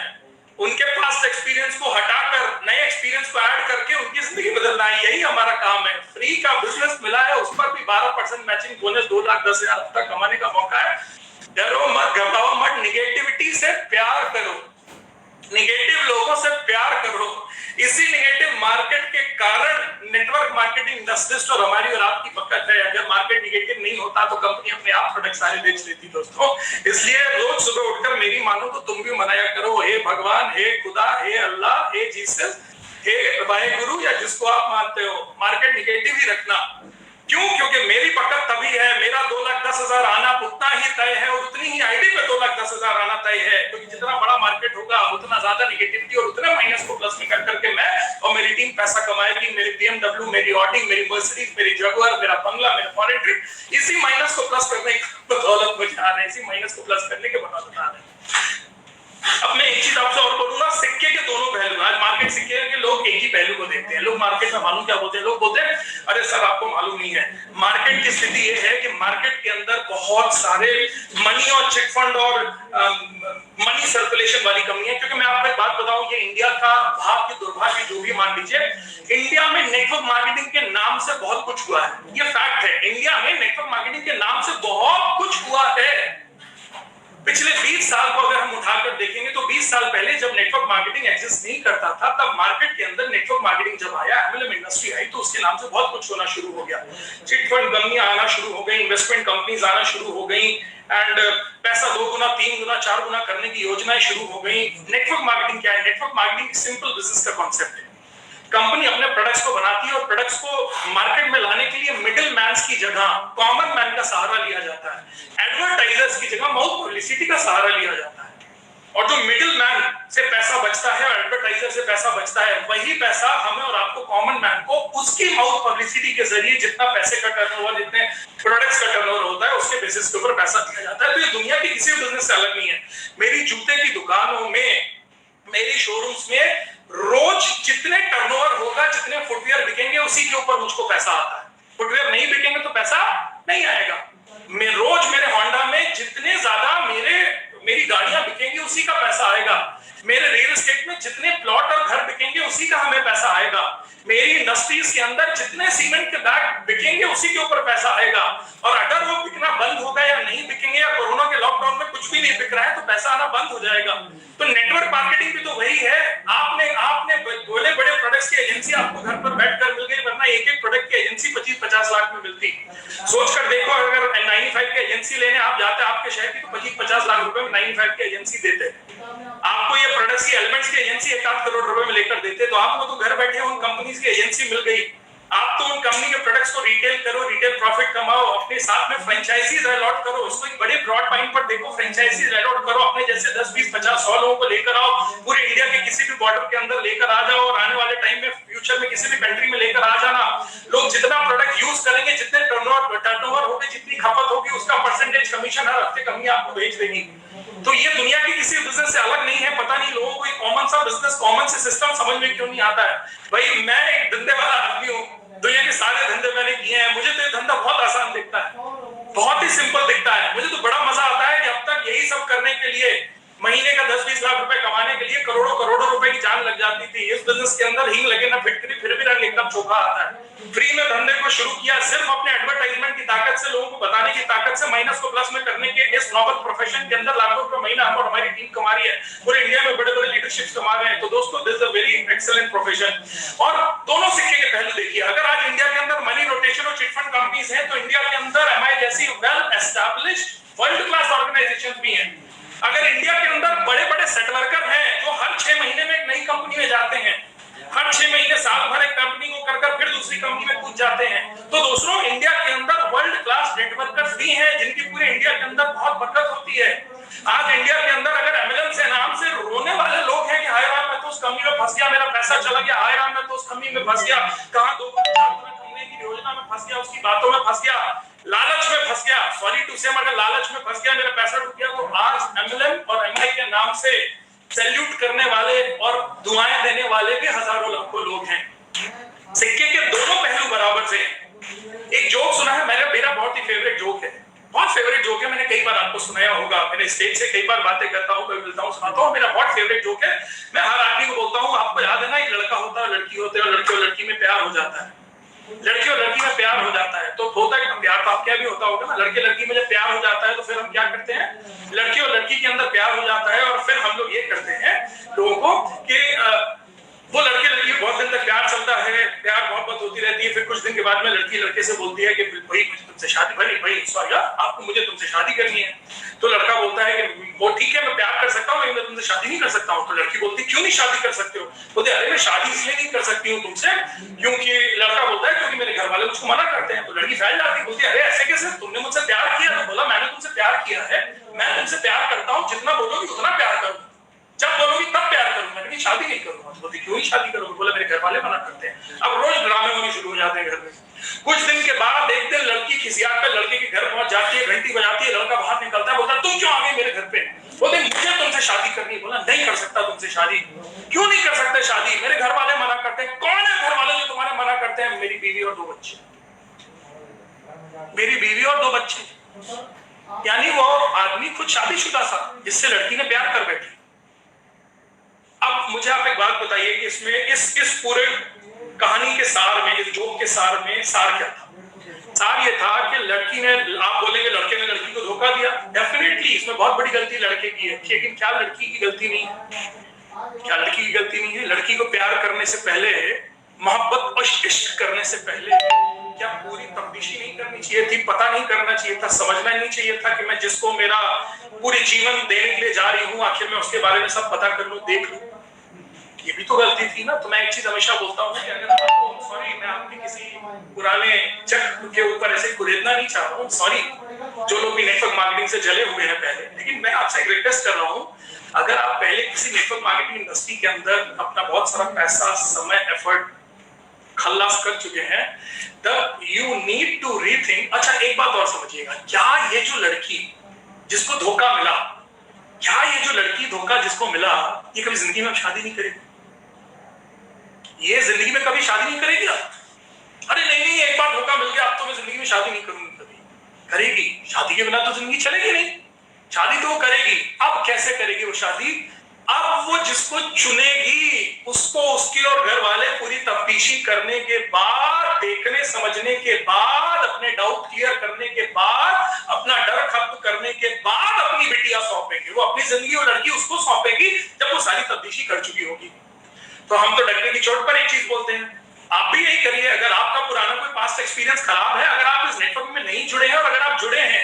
उनके पास्ट एक्सपीरियंस को हटाकर नए एक्सपीरियंस को ऐड करके उनकी जिंदगी बदलना है। यही हमारा काम है। फ्री का बिजनेस मिला है, उस पर भी 12% मैचिंग बोनस, 2,10,000 तक कमाने का मौका है। डरो मत, घबराओ मत, निगेटिविटी से प्यार करो, निगेटिव लोगों से प्यार करो। इसी निगेटिव मार्केट के कारण नेटवर्क मार्केटिंग इंडस्ट्रिस्ट और हमारी और आपकी पकड़ है। अगर मार्केट निगेटिव नहीं होता तो कंपनी अपने आप प्रोडक्ट सारे बेच लेती दोस्तों। इसलिए रोज सुबह उठकर मेरी मानो तो तुम भी मनाया करो, हे भगवान, हे खुदा, हे अल्लाह, हे जीसस, हे वाहेगुरु, या जिसको आप मानते हो, मार्केट निगेटिव ही रखना। क्यों? क्योंकि मेरी पकड़ तभी है, मेरा 2,10,000 आना उतना ही तय है और उतनी ही आईडी पे 2,10,000 आना तय है, क्योंकि जितना बड़ा मार्केट होगा उतना ज्यादा निगेटिविटी और उतना माइनस को प्लस में कर करके मैं और मेरी टीम पैसा कमाएगी। मेरी BMW, मेरी ऑडी, मेरी मर्सिडीज, मेरी जगुआर, मेरा बंगला, मेरा फॉरेन ट्रिप, इसी माइनस को प्लस करने की बदौलत में जा रहे हैं, इसी माइनस को प्लस करने के बदौलत आ रहे हैं। अब मैं एक चीज आपसे और बोलूंगा, सिक्के के दोनों पहलू। आज मार्केट सिक्के के लोग एक ही पहलू को देखते हैं। लोग मार्केट में मालूम क्या बोलते हैं, लोग बोलते हैं अरे सर आपको मालूम नहीं है। मार्केट की स्थिति ये है कि मार्केट के अंदर बहुत सारे मनी और चिट फंड और मनी सर्कुलेशन वाली कमी है। क्योंकि मैं आपको एक बात बताऊं, ये इंडिया का भाग्य दुर्भाग्य जो भी मान लीजिए, इंडिया में नेटवर्क मार्केटिंग के नाम से बहुत कुछ हुआ है। ये फैक्ट है, इंडिया में नेटवर्क मार्केटिंग के नाम से बहुत कुछ हुआ है। पिछले 20 साल को अगर हम उठाकर देखेंगे तो 20 साल पहले जब नेटवर्क मार्केटिंग एग्जिस्ट नहीं करता था, तब मार्केट के अंदर नेटवर्क मार्केटिंग जब आया, एमएलएम इंडस्ट्री आई, तो उसके नाम से बहुत कुछ होना शुरू हो गया। चिट फंड कंपनियां आना शुरू हो गई, इन्वेस्टमेंट कंपनीज आना शुरू हो गई, एंड पैसा 2 गुना 3 गुना 4 गुना करने की योजनाएं शुरू हो गई। नेटवर्क मार्केटिंग क्या है? नेटवर्क मार्केटिंग सिंपल बिजनेस का कॉन्सेप्ट है। कंपनी अपने प्रोडक्ट्स को बनाती है और प्रोडक्ट्स को मार्केट में लाने के लिए मिडिल मैन की जगह कॉमन मैन का सहारा लिया जाता है। एडवर्टाइजर्स की जगह माउथ पब्लिसिटी का सहारा लिया जाता है। और जो मिडिल मैन से पैसा बचता है और एडवर्टाइजर से पैसा बचता है, वही पैसा हमें और आपको कॉमन मैन को उसकी माउथ पब्लिसिटी के जरिए जितना पैसे का टर्नओवर, जितने प्रोडक्ट्स का टर्नओवर होता है, उसके बेसिस के ऊपर पैसा दिया जाता है। तो ये दुनिया की किसी बिजनेस से अलग नहीं है। मेरी जूते की दुकानों में, मेरी शोरूम्स में रोज जितने टर्नओवर होगा, जितने फुटवियर बिकेंगे, उसी के ऊपर मुझको पैसा आता है। फुटवियर नहीं बिकेंगे तो पैसा नहीं आएगा। मैं रोज मेरे होंडा में जितने ज्यादा मेरी गाड़ियां बिकेंगी, उसी का पैसा आएगा। मेरे रियल एस्टेट में जितने प्लॉट और घर बिकेंगे, उसी का हमें पैसा आएगा। मेरी इंडस्ट्रीज के अंदर जितने सीमेंट के बैग बिकेंगे, उसी के ऊपर पैसा आएगा। और अगर वो बिकना बंद होगा या नहीं बिकेंगे, या कोरोना के लॉकडाउन में कुछ भी नहीं बिक रहा है, तो पैसा आना बंद हो जाएगा। तो नेटवर्क मार्केटिंग भी तो वही है। आपने बोले बड़े प्रोडक्ट्स की एजेंसी आपको घर पर बैठकर मिल गई, वरना एक प्रॉडक्ट की एजेंसी 25-50 लाख में मिलती। सोच कर देखो, अगर 95 की एजेंसी लेने आप जाते, आपके शहर की, तो 25-50 लाख रुपए में 95 की एजेंसी देते। आपको ये प्रोडक्ट्स की एलिमेंट्स की एजेंसी 1-8 करोड़ रुपए में लेकर देते। तो आपको तो घर बैठे उन कंपनीज की एजेंसी मिल गई। आप तो उन कंपनी के प्रोडक्ट्स को रिटेल करो, रिटेल प्रॉफिट कमाओ, अपने साथ में फ्रेंचाइजीज अलॉट करो, उसको एक बड़े ब्रॉड पॉइंट पर देखो, फ्रेंचाइजीज अलॉट करो, अपने जैसे 10 20 50 100 लोगों को लेकर आओ, पूरे इंडिया के किसी भी बॉर्डर के अंदर लेकर आ जाओ, और आने वाले टाइम में फ्यूचर में किसी भी कंट्री में लेकर आ जाना। लोग जितना प्रोडक्ट यूज करेंगे, जितने टर्नओवर होगी, जितनी खपत होगी, उसका परसेंटेज कमीशन हर हफ्ते कंपनी आपको भेज देगी। तो ये दुनिया के किसी बिजनेस से अलग नहीं है। पता नहीं लोगों को ये कॉमन सा बिजनेस, कॉमन से सिस्टम समझ में क्यों नहीं आता है। भाई मैं एक धंधे वाला आदमी हूँ, दुनिया के सारे धंधे मैंने किए हैं, मुझे तो ये धंधा बहुत आसान दिखता है, बहुत ही सिंपल दिखता है। मुझे तो बड़ा मजा आता है कि अब तक यही सब करने के लिए महीने का 10-20 लाख रुपए कमाने के लिए करोड़ों करोड़ों रुपए की जान लग जाती थी। इस बिजनेस के अंदर हींग लगे ना फिटकरी, फिर भी रंग एकदम चोखा आता है। फ्री में धंधे को शुरू किया, सिर्फ अपने एडवर्टाइजमेंट की ताकत से, लोगों को बताने की ताकत से, माइनस को प्लस में करने के इस नॉबल प्रोफेशन के अंदर लाखों रुपए महीना हम और हमारी टीम कमा रही है। पूरे इंडिया में बड़े बड़े लीडरशिप्स कमा रहे हैं। तो दोस्तों, this is a very excellent profession. और दोनों सिक्के के पहलू देखिए, अगर आज इंडिया के अंदर मनी रोटेशन और चिटफंड कंपनीज हैं, तो इंडिया के अंदर एमआई जैसी well established world class organisation भी हैं। अगर इंडिया के अंदर बड़े बड़े सेट वर्कर हैं जो हर 6 महीने में एक नई कंपनी में जाते हैं, हर 6 महीने साल भर एक कंपनी को कर फिर दूसरी कंपनी में कूद जाते हैं, तो दोस्तों इंडिया के अंदर वर्ल्ड क्लास नेटवर्कर्स भी हैं जिनकी पूरे इंडिया के अंदर बहुत बरकत होती है। आज इंडिया के अंदर अगर एमएलएम से नाम से रोने वाले लोग हैं कि हाय राम मैं तो उस कंपनी में फंस गया, मेरा पैसा चला गया, हाय राम मैं तो उस कंपनी में फंस गया, कहां 2 कमाने की योजना में फंस गया, उसकी बातों में फंस गया, लालच में फंस गया, सॉरी टू से मगर लालच में फंस गया, मेरा पैसा डूब गया, तो आज एमएलएम और एमआई के नाम से सैल्यूट करने वाले और दुआएं देने वाले भी हजारों लाखों लोग हैं। सिक्के के दोनों पहलू बराबर से हैं। एक जोक सुना है मैंने, मेरा बहुत ही फेवरेट जोक है, बहुत फेवरेट जोक है, मैंने कई बार आपको सुनाया होगा, मैंने स्टेज से कई बार बातें करता हूँ, कभी मिलता हूँ, सुनाता हूँ, मेरा बहुत फेवरेट जोक है। मैं हर आदमी को बोलता हूँ, आपको याद है ना, एक लड़का होता है, लड़की होते हैं, और लड़की और लड़की में प्यार हो जाता है, लड़की और लड़की में प्यार हो जाता है, तो होता है प्यार, तो आप क्या भी होता होगा ना, लड़के लड़की में जब प्यार हो जाता है तो फिर हम क्या करते हैं, लड़की और लड़की के अंदर प्यार हो जाता है, और फिर हम लोग ये करते हैं लोगों को कि वो लड़के लड़की बहुत दिन तक प्यार चलता है, प्यार मोहब्बत होती रहती है, फिर कुछ दिन के बाद में लड़की लड़के से बोलती है कि भाई मुझे तुमसे शादी, भाई सॉरी आपको, मुझे तुमसे शादी करनी है। तो लड़का बोलता है कि वो ठीक है, मैं प्यार कर सकता हूँ लेकिन मैं तुमसे शादी नहीं कर सकता हूँ। तो लड़की बोलती क्यों नहीं शादी कर सकते हो? बोलते अरे मैं शादी इसलिए नहीं कर सकती हूँ तुमसे क्योंकि, लड़का बोलता है क्योंकि मेरे घर वाले मुझको मना करते हैं। तो लड़की फैल जाती है, बोलती है अरे ऐसे कैसे, तुमने मुझसे प्यार किया? तो बोला मैंने तुमसे प्यार किया है, मैं तुमसे प्यार करता हूँ, जितना बोलोगी उतना प्यार करूँ, जब बोलोगी तब प्यार करूँ, मैंने शादी नहीं करूंगा। बोलती क्यों ही शादी करोगे? बोला मेरे घर वाले मना करते हैं। अब रोज ड्रामे होने शुरू हो जाते हैं घर में। कुछ दिन के बाद एक दिन लड़की खिसिया कर लड़के के घर पहुंच जाती है, घंटी बजाती है, लड़का बाहर निकलता है, बोलता तुम क्यों आ गई मेरे घर पे? बोलते मुझे तुमसे शादी करनी है। बोला नहीं कर सकता तुमसे शादी। क्यों नहीं कर सकते शादी? मेरे घर वाले मना करते हैं। कौन है घर वाले जो तुम्हारे मना करते हैं? मेरी बीवी और 2 बच्चे, मेरी बीवी और 2 बच्चे। यानी वो आदमी खुद शादीशुदा था जिससे लड़की ने प्यार कर बैठी। अब मुझे आप एक बात बताइए कि इसमें इस पूरे कहानी के सार में, इस जोक के सार में सार क्या था? सार ये था कि लड़की ने, आप बोलेंगे लड़के ने लड़की को धोखा दिया, डेफिनेटली इसमें बहुत बड़ी गलती लड़के की है, लेकिन क्या लड़की की गलती नहीं है? क्या लड़की की गलती नहीं है? लड़की को प्यार करने से पहले, मोहब्बत और इश्क करने से पहले क्या पूरी तफ्तीशी नहीं करनी चाहिए थी? पता नहीं करना चाहिए था? समझना नहीं चाहिए था कि मैं जिसको मेरा पूरे जीवन देने के लिए जा रही हूँ, आखिर में उसके बारे में सब पता कर लूं, देख लूं? ये भी तो गलती थी ना। तो मैं एक चीज हमेशा बोलता हूँ कि अगर आपको, सॉरी मैं आपके किसी पुराने चक्र के ऊपर ऐसे कुरेदना नहीं चाह रहा हूँ, सॉरी जो लोग भी नेटवर्क मार्केटिंग से जले हुए हैं पहले, लेकिन मैं आपसे रिक्वेस्ट कर रहा हूँ, अगर आप पहले किसी नेटवर्क मार्केटिंग इंडस्ट्री के अंदर अपना बहुत सारा पैसा, समय, एफर्ट खल्लास कर चुके हैं, तब यू नीड टू रीथिंक। अच्छा एक बात और समझिएगा, क्या ये जो लड़की जिसको धोखा मिला, क्या ये जो लड़की धोखा जिसको मिला, ये कभी जिंदगी में शादी नहीं करेगी? ये जिंदगी में कभी शादी नहीं करेगी? अरे नहीं, एक बार धोखा मिल गया, अब तो मैं जिंदगी में शादी नहीं करूंगी। कभी करेगी? शादी के बिना तो जिंदगी चलेगी नहीं, शादी तो वो करेगी। अब कैसे करेगी वो शादी? अब वो जिसको चुनेगी उसको उसके और घर वाले पूरी तफ्तीशी करने के बाद, देखने समझने के बाद, अपने डाउट क्लियर करने के बाद, अपना डर खत्म करने के बाद अपनी बिटिया सौंपेगी। वो अपनी जिंदगी और लड़की उसको सौंपेगी जब वो सारी तफ्तीशी कर चुकी होगी। तो हम तो डरने की चोट पर एक चीज बोलते हैं, आप भी यही करिए। अगर आपका पुराना कोई पास्ट एक्सपीरियंस खराब है, अगर आप इस नेटवर्क में नहीं जुड़े हैं, और अगर आप जुड़े हैं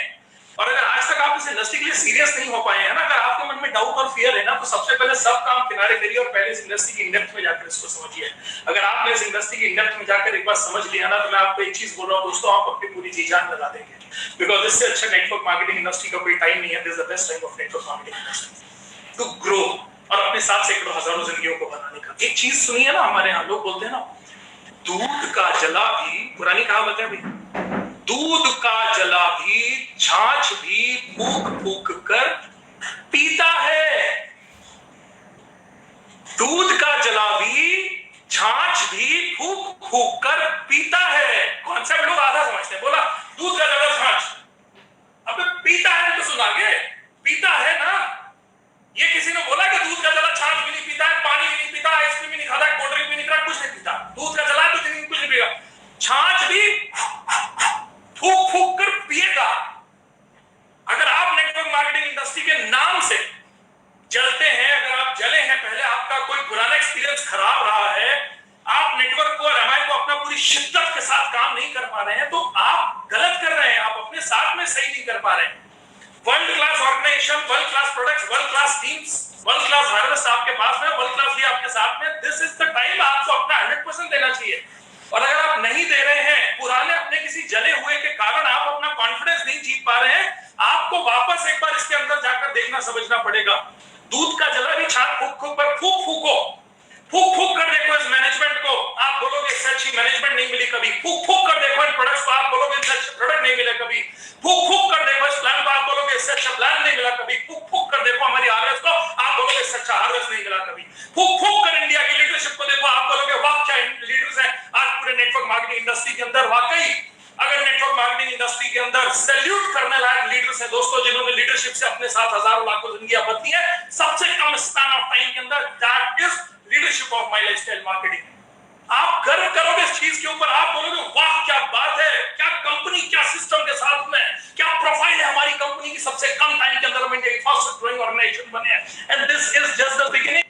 और अगर आज तक आप इस इंडस्ट्री के लिए सीरियस नहीं हो पाए हैं ना, अगर आपके मन में डाउट और फियर है ना, तो सबसे पहले सब काम किनारे करिए और पहले इस इंडस्ट्री की इंडेप्थ में जाकर इसको समझिए। अगर आपने इस इंडस्ट्री की इंडेप्थ में जाकर एक बार समझ लिया ना, तो मैं आपको एक चीज बोल रहा हूँ दोस्तों, आप अपनी पूरी जी जान लगा देंगे, बिकॉज इससे अच्छा नेटवर्क मार्केटिंग इंडस्ट्री का कोई टाइम नहीं है। This is the best time of network marketing industry to grow और अपने साथ सैकड़ों हजारों जिंदगियों को बनाने का। एक चीज सुनिए ना, हमारे यहाँ लोग बोलते हैं ना, दूध का जला भी, पुरानी कहावत है भाई, दूध का जला भी छाछ भी फूक फूक कर पीता है। दूध का जला भी छाछ भी फूक फूक कर पीता है। कॉन्सेप्ट लोग आधा समझते हैं। बोला दूध का जला छाछ, अबे पीता है तो सुना के पीता है ना। ये किसी ने बोला कि दूध का जला छाछ भी नहीं पीता है, पानी भी नहीं पीता, आइसक्रीम भी नहीं खाता, कोल्ड ड्रिंक भी नहीं पीता, कुछ नहीं पीता। दूध का जला तो जिंदगी कुछ नहीं पिएगा, छाछ भी फूक फूक कर पिएगा। अगर आप नेटवर्क मार्केटिंग इंडस्ट्री के नाम से जलते हैं, अगर आप जले हैं, पहले आपका कोई पुराना एक्सपीरियंस खराब रहा है, आप नेटवर्क को और एमआई को अपना पूरी शिद्दत के साथ काम नहीं कर पा रहे हैं, तो आप गलत कर रहे हैं, आप अपने साथ में सही नहीं कर पा रहे हैं। World class organisation, world class products, world class teams, world class harvest आपके पास में, वर्ल्ड क्लास भी आपके साथ में। दिस इज द टाइम आपको अपना 100% देना चाहिए। और अगर आप नहीं दे रहे हैं, पुराने अपने किसी जले हुए के कारण आप अपना कॉन्फिडेंस नहीं जीत पा रहे हैं, आपको वापस एक बार इसके अंदर जाकर देखना समझना पड़ेगा। दूध का जला भी छाछ फूक फूक पर फूक फूको, फूक फूक कर देखो इस मैनेजमेंट को, आप बोलोगे इससे अच्छी मैनेजमेंट नहीं मिली कभी। फूक फूक कर देखो इन प्रोडक्ट्स को, आप बोलोगे इससे अच्छे प्रोडक्ट नहीं मिले कभी। फूक फूक कर देखो इस प्लान को, आप बोलोगे इससे अच्छा प्लान नहीं मिला कभी। फूक फूक कर देखो हमारी हार्वेस्ट को, आप बोलोगे इससे अच्छा हार्वेस्ट नहीं मिला कभी। फूक फूक कर इंडिया की लीडरशिप को देखो, आप बोलोगे वाह क्या लीडर्स हैं आज पूरे नेटवर्क मार्केटिंग इंडस्ट्री के अंदर। वाकई अगर नेटवर्क मार्केटिंग इंडस्ट्री के अंदर सैल्यूट करने लायक लीडर्स हैं दोस्तों, जिन्होंने लीडरशिप से अपने साथ हजारों लाखों जिंदगियां बदली है सबसे कम स्पैन ऑफ टाइम के अंदर, that is leadership of my lifestyle marketing. आप गर्व करोगे इस चीज के ऊपर, आप बोलोगे वाह क्या बात है, क्या कंपनी, क्या सिस्टम के साथ में, क्या प्रोफाइल है हमारी कंपनी की, सबसे कम टाइम के अंदर हम इंडिया की फास्टेस्ट ग्रोइंग ऑर्गेनाइजेशन बने हैं। And this is just the beginning.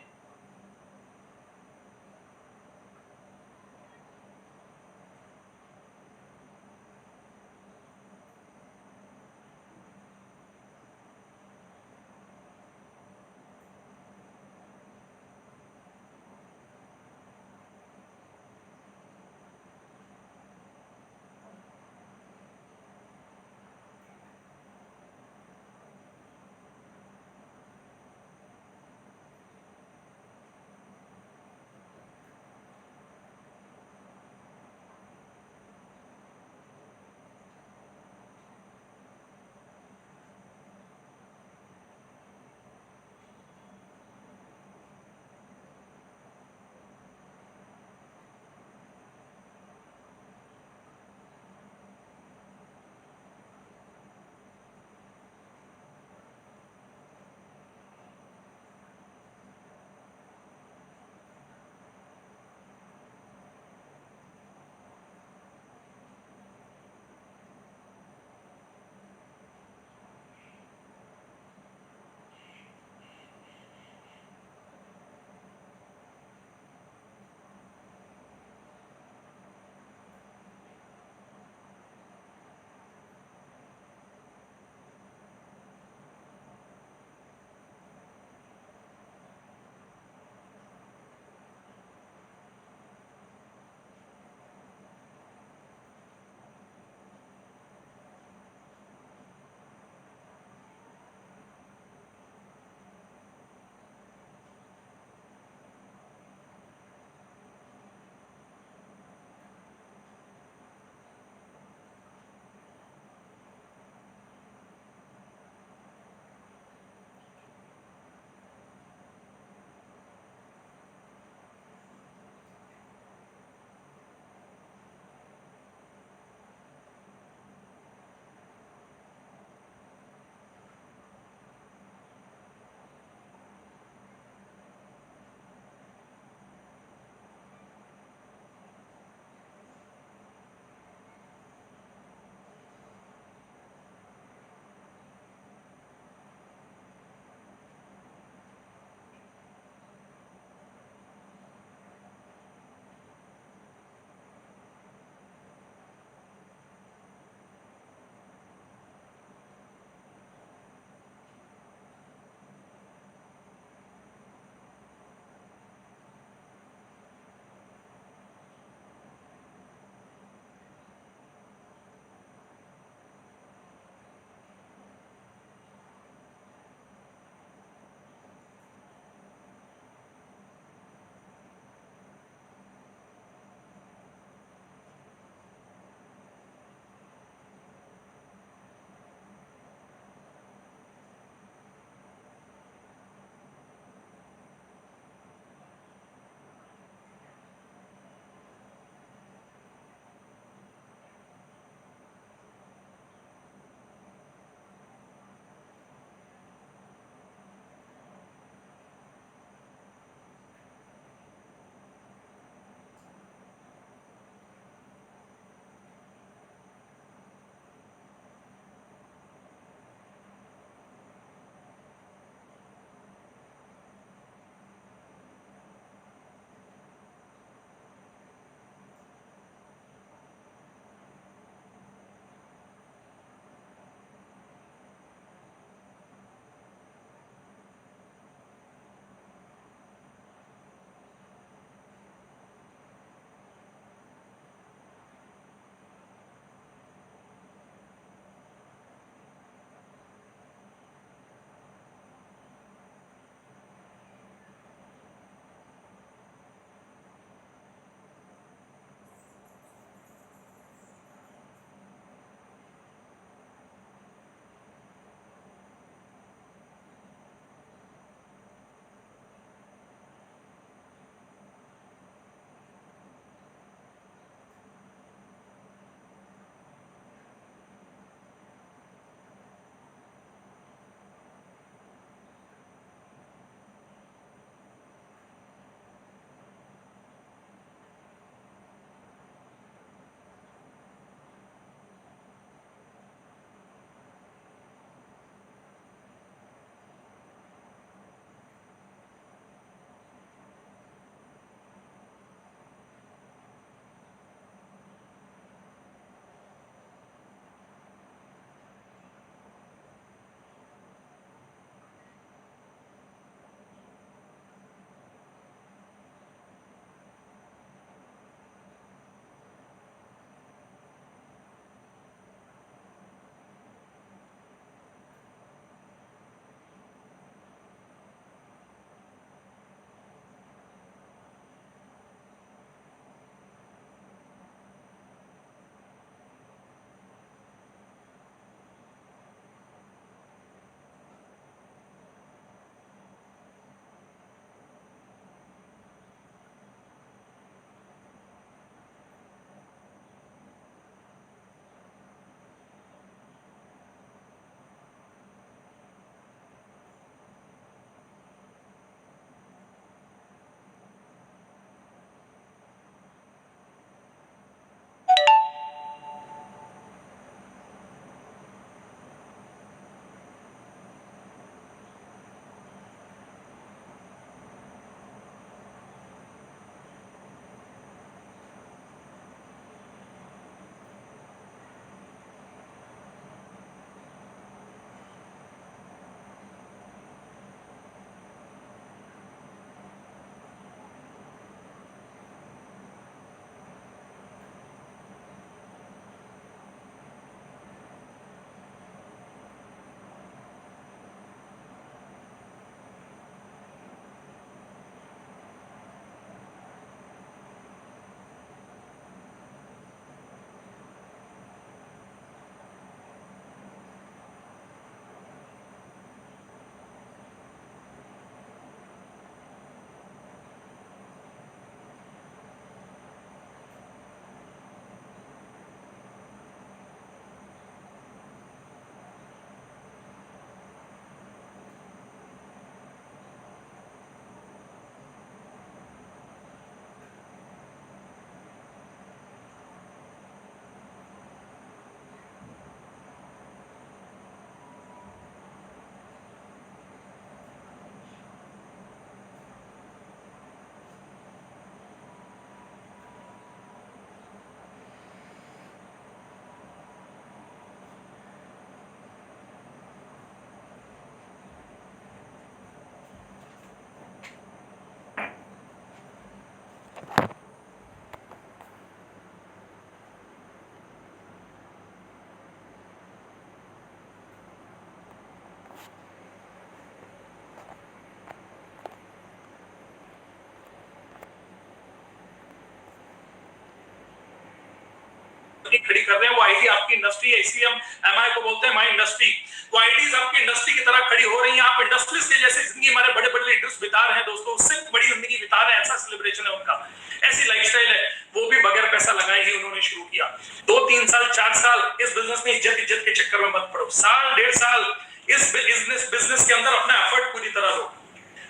Company खड़ी कर रहे हैं, वो आईडी आपकी इंडस्ट्री है, इसलिए हम एमआई को बोलते हैं माई इंडस्ट्री। वो आईडीज आपकी इंडस्ट्री की तरह खड़ी हो रही हैं। आप इंडस्ट्रीज के जैसे जिंदगी हमारे बड़े बड़े लीडर्स बिता रहे हैं दोस्तों, उससे बड़ी जिंदगी बिता रहे हैं, ऐसा सेलिब्रेशन है उनका, ऐसी लाइफस्टाइल है। वो भी बगैर पैसा लगाए ही उन्होंने शुरू किया। 2 3 साल 4 साल इस बिजनेस में इज्जत के चक्कर में मत पड़ो, साल 1.5 साल इस बिजनेस के अंदर अपना एफर्ट पूरी तरह दो।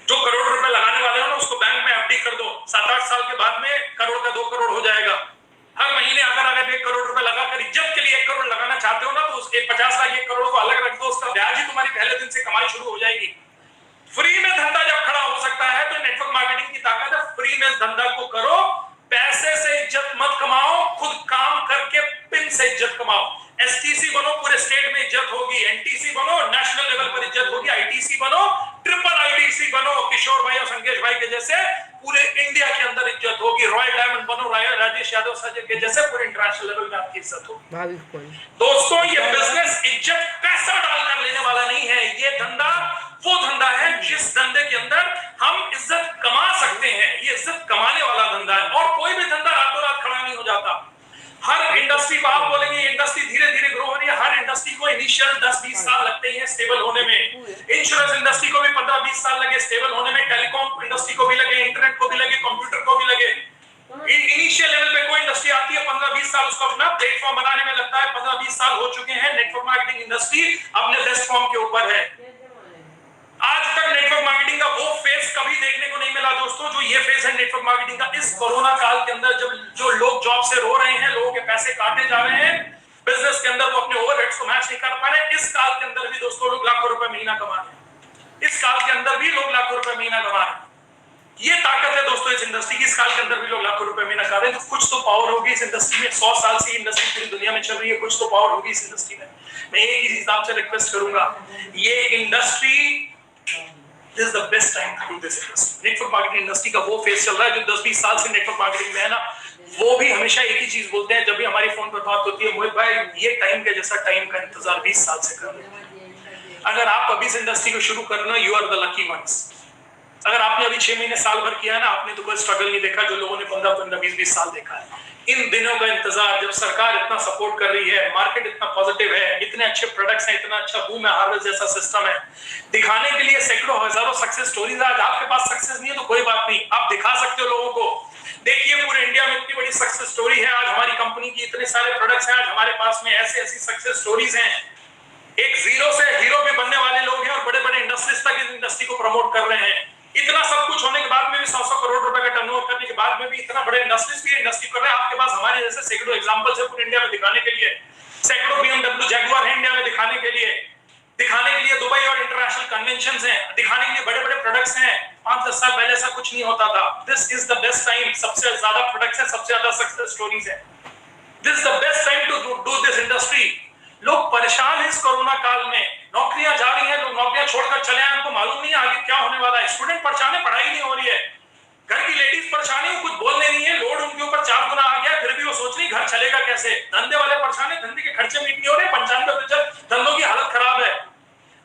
जो करोड़ रुपए लगाने वाले हो ना, उसको बैंक में एफडी कर दो, 7-8 साल के बाद में करोड़ का 2 करोड़ हो जाएगा। हर महीने अगर 1 करोड़ रुपए लगाकर इज्जत के लिए 1 करोड़ लगाना चाहते हो ना, तो उस 50 लाख 1 करोड़ को अलग रख दो, उसका ब्याज ही तुम्हारी पहले दिन से कमाई शुरू हो जाएगी। फ्री में धंधा जब खड़ा हो सकता है तो नेटवर्क मार्केटिंग की ताकत है। फ्री में धंधा को करो, पैसे से इज्जत मत कमाओ, खुद काम करके पिन से इज्जत कमाओ। एसटीसी बनो, पूरे स्टेट में इज्जत होगी। एनटीसी बनो, नेशनल लेवल पर इज्जत होगी। आईटीसी बनो, ट्रिपल आईटीसी बनो, किशोर भाई और संकेश भाई के जैसे पूरे इंडिया के अंदर इज्जत होगी। रॉयल डायमंड बनो, राजेश यादव सर के जैसे पूरे इंटरनेशनल लेवल में आपकी इज्जत होगी। दोस्तों, ये बिजनेस इज्जत पैसा डालकर लेने वाला नहीं है। ये धंधा वो धंधा है जिस धंधे के अंदर हम इज्जत कमा सकते हैं। ये इज्जत कमाने वाला धंधा है, और कोई भी धंधा रातों रात खड़ा नहीं हो जाता। हर इंडस्ट्री को आप बोलेंगे इंडस्ट्री धीरे धीरे ग्रो हो रही है, हर इंडस्ट्री को इनिशियल 10-20 साल लगते हैं स्टेबल होने में। इंश्योरेंस इंडस्ट्री को भी 15-20 साल लगे स्टेबल होने में, टेलीकॉम इंडस्ट्री को भी लगे, इंटरनेट को भी लगे, कंप्यूटर को भी लगे। इनिशियल लेवल पे कोई इंडस्ट्री आती है 15-20 साल उसको अपना प्लेटफॉर्म बनाने में लगता है। 15-20 साल हो चुके हैं, नेटवर्क मार्केटिंग इंडस्ट्री अपने बेस्ट फॉर्म के ऊपर है। आज तक नेटवर्क मार्केटिंग का वो फेज कभी देखने को नहीं मिला दोस्तों, जो ये फेज है नेटवर्क मार्केटिंग का। इस कोरोना काल के अंदर जब जो लोग जॉब से रो रहे हैं, लोगों के पैसे काटे जा रहे हैं बिजनेस के अंदर, वो अपने ओवरहेड्स को मैच नहीं कर पा रहे, इस काल के अंदर भी दोस्तों लोग लाखों रुपए महीना कमा रहे हैं। इस काल के अंदर भी लोग लाखों रुपए महीना कमा रहे हैं। ये ताकत है दोस्तों इस इंडस्ट्री की। इस साल के अंदर भी लोग लाखों रुपए महीना कमा रहे हैं, तो कुछ तो पावर होगी इस इंडस्ट्री में। 100 साल से इंडस्ट्री पूरी दुनिया में चल रही है, कुछ तो पावर होगी इस इंडस्ट्री में। मैं एक ही चीज आपसे रिक्वेस्ट करूंगा, ये industry This is the best time to do this industry. Network marketing industry का वो फेज चल रहा है जो 10-20 साल से नेटवर्क मार्केटिंग में है ना, वो भी हमेशा एक ही चीज बोलते हैं जब भी हमारी फोन पर बात होती है, मोहित भाई ये टाइम के जैसा टाइम का इंतजार 20 साल से कर रहे हैं। अगर आप अभी इस इंडस्ट्री को शुरू करना, you are the lucky ones. अगर आपने अभी 6 महीने साल भर किया है ना, आपने तो कोई स्ट्रगल नहीं देखा जो लोगों ने 15-15, 20-20 साल देखा है। इन दिनों का इंतजार, जब सरकार इतना सपोर्ट कर रही है, मार्केट इतना पॉजिटिव है, इतने अच्छे प्रोडक्ट्स हैं, इतना अच्छा बूम है, हार्वेस्ट जैसा सिस्टम है, दिखाने के लिए सैकड़ों हजारों सक्सेस स्टोरीज। आज आपके पास सक्सेस नहीं है तो कोई बात नहीं, आप दिखा सकते हो लोगों को। देखिए पूरे इंडिया में इतनी बड़ी सक्सेस स्टोरी है, आज हमारी कंपनी की इतने सारे प्रोडक्ट्स हैं, आज हमारे पास में ऐसी सक्सेस स्टोरीज हैं। एक जीरो से हीरो भी बनने वाले लोग हैं और बड़े बड़े इंडस्ट्रीज तक इस इंडस्ट्री को प्रमोट कर रहे हैं। इतना सब कुछ होने के बाद में भी 100 करोड़ रुपए का टर्नओवर करने के बाद में भी इतना बड़े इंडस्ट्रीज भी इंडस्ट्री कर रहे हैं। आपके पास हमारे जैसे सैकड़ों एग्जांपल्स है पूरे इंडिया में दिखाने के लिए। सैकड़ों BMW जगुआर है इंडिया में दिखाने के लिए दुबई और इंटरनेशनल कन्वेंशंस हैं, दिखाने के लिए बड़े बड़े प्रोडक्ट्स हैं। 5-10 साल पहले ऐसा कुछ नहीं होता था। This is the best time. सबसे ज्यादा प्रोडक्ट्स है, सबसे ज्यादा सक्सेस स्टोरीज है। This is the best time to do this industry. लोग परेशान हैं इस कोरोना काल में, नौकरियां जा रही हैं, लोग नौकरियां छोड़कर चले आए, उनको मालूम नहीं आगे क्या होने वाला है। स्टूडेंट परेशान है, पढ़ाई नहीं हो रही है, घर की लेडीज परेशान है, कुछ बोलने नहीं है, लोड उनके ऊपर 4 गुना आ गया, फिर भी वो सोच रही घर चलेगा कैसे। धंधे वाले परेशान है, धंधे के खर्चे मीट नहीं हो रहे, 95% धंधों की हालत खराब है।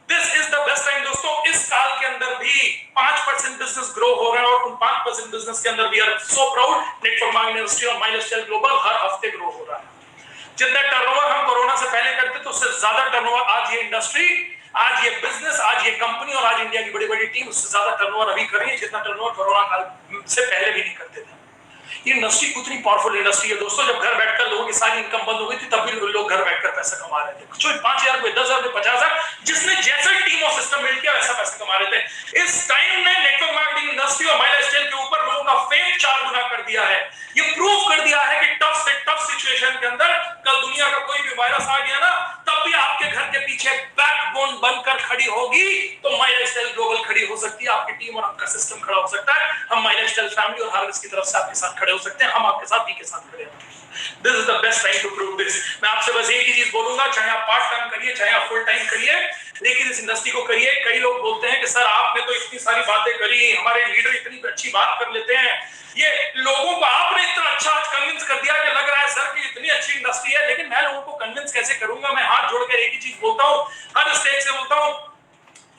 This is the best time दोस्तों। इस साल के अंदर भी 5% बिजनेस ग्रो हो रहा है, और उन 5% बिजनेस के अंदर we are so proud. Network marketing industry और माई लाइफस्टाइल ग्लोबल हर हफ्ते ग्रो हो रहा है। जितना टर्नओवर हम कोरोना से पहले करते थे उससे ज्यादा टर्नओवर आज ये इंडस्ट्री, आज ये बिजनेस, आज ये कंपनी और आज इंडिया की बड़ी बड़ी टीम उससे ज्यादा टर्नओवर अभी कर रही है जितना टर्नओवर कोरोना काल से पहले भी नहीं करते थे। ये इंडस्ट्री कितनी पावरफुल इंडस्ट्री है दोस्तों। जब घर बैठकर लोगों की सारी इनकम बंद हो गई थी तब भी लोग घर बैठकर पैसा कमा रहे थे। जो 5,000 रुपए, 10,000 रुपए, 50,000, जिसने जैसा टीम और सिस्टम बिल्ड किया वैसा पैसा कमा रहे थे। इस टाइम ने नेटवर्क मार्केटिंग इंडस्ट्री और माई लाइफस्टाइल के ऊपर लोगों का फेम 4 गुना कर दिया है। ये प्रूव कर दिया है कि टफ से टफ सिचुएशन के अंदर कल दुनिया का कोई भी वायरस आ गया ना, तब भी आपके घर के पीछे बैकबोन बनकर खड़ी होगी तो माई लाइफस्टाइल ग्लोबल खड़ी हो सकती है। आपकी टीम और आपका सिस्टम खड़ा हो सकता है। हम माई लाइफस्टाइल फैमिली और हार्वेस्ट की तरफ से आपके साथ खड़े हो सकते हैं। हम आपके साथ भी के साथ खड़े हैं। This is the best time to prove this. मैं आपसे बस एक ही चीज बोलूंगा, चाहे आप पार्ट टाइम करिए, चाहे आप फुल टाइम करिए, लेकिन इस इंडस्ट्री को करिए। कई लोग बोलते हैं कि सर आपने तो इतनी सारी बातें करी, हमारे लीडर इतनी अच्छी बात कर लेते हैं, ये लोगों को आपने इतना अच्छा आज कन्विंस कर दिया कि लग रहा है सर कि इतनी अच्छी इंडस्ट्री है, लेकिन मैं लोगों को कन्विंस कैसे करूंगा। मैं हाथ जोड़कर एक ही चीज बोलता हूं, हर स्टेज से बोलता हूं,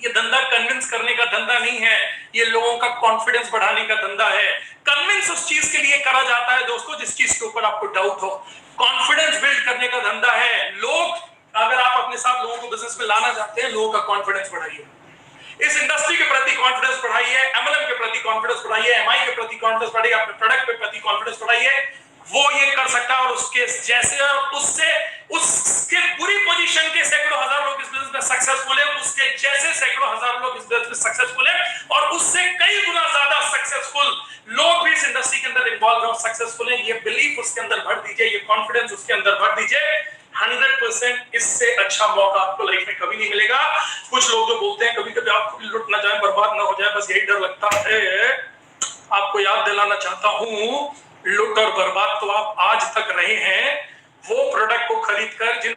ये धंधा कन्विंस करने का धंधा नहीं है, ये लोगों का कॉन्फिडेंस बढ़ाने का धंधा है। कन्विंस उस चीज के लिए करा जाता है दोस्तों जिस चीज के ऊपर आपको डाउट हो। कॉन्फिडेंस बिल्ड करने का धंधा है। लोग, अगर आप अपने साथ लोगों को बिजनेस में लाना चाहते हैं, लोगों का कॉन्फिडेंस बढ़ाइए, इस इंडस्ट्री के प्रति कॉन्फिडेंस बढ़ाइए, एमएलएम के प्रति कॉन्फिडेंस बढ़ाइए, एमआई के प्रति कॉन्फिडेंस बढ़ाइए, अपने प्रोडक्ट के प्रति कॉन्फिडेंस बढ़ाइए। वो ये कर सकता है और उसके जैसे उससे उसके पूरी पोजीशन के सैकड़ों हजार लोग इस बिजनेस में सक्सेसफुल है, उसके जैसे सैकड़ों हजार लोग इस बिजनेस में सक्सेसफुल है और उससे कई गुना ज्यादा सक्सेसफुल लोग भी इस इंडस्ट्री के अंदर इन्वॉल्व हैं, सक्सेसफुल हैं। ये बिलीफ उसके अंदर भर दीजिए, ये कॉन्फिडेंस उसके अंदर भर दीजिए। 100% इससे अच्छा मौका आपको लाइफ में कभी नहीं मिलेगा। कुछ लोग जो बोलते हैं कभी कभी आप लुट ना जाए, बर्बाद ना हो जाए, बस यही डर लगता है। आपको याद दिलाना चाहता हूं, लुट और बर्बाद तो आप आज तक रहे हैं वो प्रोडक्ट को खरीदकर जिन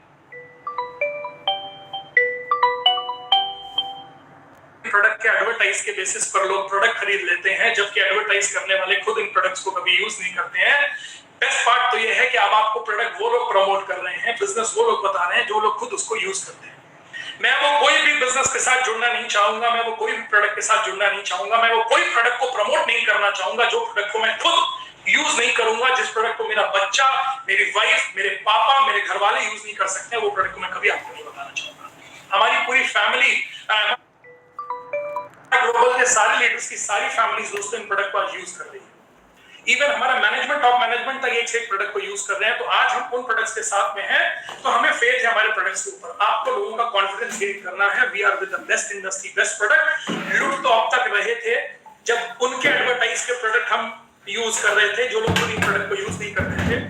प्रोडक्ट के एडवर्टाइज के बेसिस पर लोग प्रोडक्ट खरीद लेते हैं, जबकि एडवर्टाइज करने वाले खुद इन प्रोडक्ट्स को कभी यूज नहीं करते हैं। बेस्ट पार्ट तो ये है कि अब आपको प्रोडक्ट वो लोग प्रमोट कर रहे हैं, बिजनेस वो लोग बता रहे हैं जो लोग खुद उसको यूज करते हैं। मैं वो कोई भी बिजनेस के साथ जुड़ना नहीं चाहूंगा, मैं वो कोई भी प्रोडक्ट के साथ जुड़ना नहीं चाहूंगा, मैं वो कोई प्रोडक्ट को प्रमोट नहीं करना चाहूंगा जो प्रोडक्ट को मैं खुद यूज नहीं करूंगा, जिस प्रोडक्ट को मेरा बच्चा, मेरी वाइफ, मेरे पापा, मेरे घर वाले यूज नहीं कर सकते, वो प्रोडक्ट को मैं कभी आपको नहीं बताना चाहूंगा। हमारी पूरी फैमिली, ग्लोबल के सारे लीडर्स की सारी फैमिलीज दोस्तों इन प्रोडक्ट को आज यूज कर रही है। इवन हमारा मैनेजमेंट, टॉप मैनेजमेंट तक एक से एक प्रोडक्ट को यूज कर रहे हैं। तो आज हम उन प्रोडक्ट्स के साथ में हैं, तो हमें फेथ है हमारे प्रोडक्ट्स के ऊपर। आपको लोगों का कॉन्फिडेंस गेन करना है। We are with the best industry, best product. लुट तो अब तक रहे थे जब उनके एडवर्टाइज के प्रोडक्ट हम यूज कर रहे थे, जो लोग खुद इन प्रोडक्ट को यूज नहीं करते थे,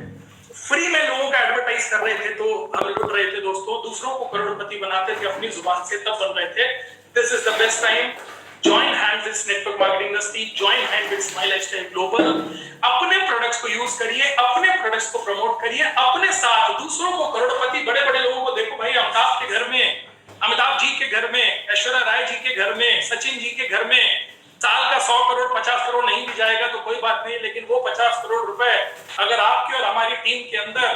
फ्री में लोगों का एडवर्टाइज कर रहे थे, तो हम लुट रहे थे दोस्तों। दूसरों को करोड़पति बनाते थे अपनी जुबान से, तब बन रहे थे। This is the best time. Join hands with network marketing industry, join hand with Smile Lifestyle Global। अपने प्रोडक्ट्स को यूज करिए, अपने प्रोडक्ट्स को प्रमोट करिए, अपने साथ दूसरों को करोड़पति, बड़े बड़े लोगों को देखो भाई, अमिताभ के घर में, अमिताभ जी के घर में, ऐश्वर्या राय जी के घर में, सचिन जी के घर में साल का 100 करोड़ 50 करोड़ नहीं भी जाएगा तो कोई बात नहीं, लेकिन वो 50 करोड़ रुपए अगर आपकी और हमारी टीम के अंदर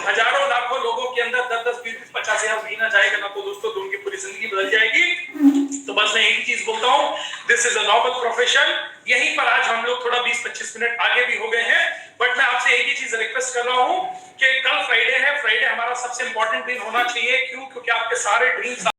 हजारों लाखों लोगों के अंदर 10-10 20 50 हजार महीना जाएगा ना, तो दोस्तों तो उनकी पूरी जिंदगी बदल जाएगी। तो बस मैं एक ही चीज बोलता हूँ, this is a noble profession. यहीं पर आज हम लोग थोड़ा 20-25 मिनट आगे भी हो गए हैं, बट मैं आपसे एक ही चीज रिक्वेस्ट कर रहा हूँ कि कल फ्राइडे है, फ्राइडे हमारा सबसे इंपॉर्टेंट दिन होना चाहिए। क्यों? क्योंकि आपके सारे ड्रीम्स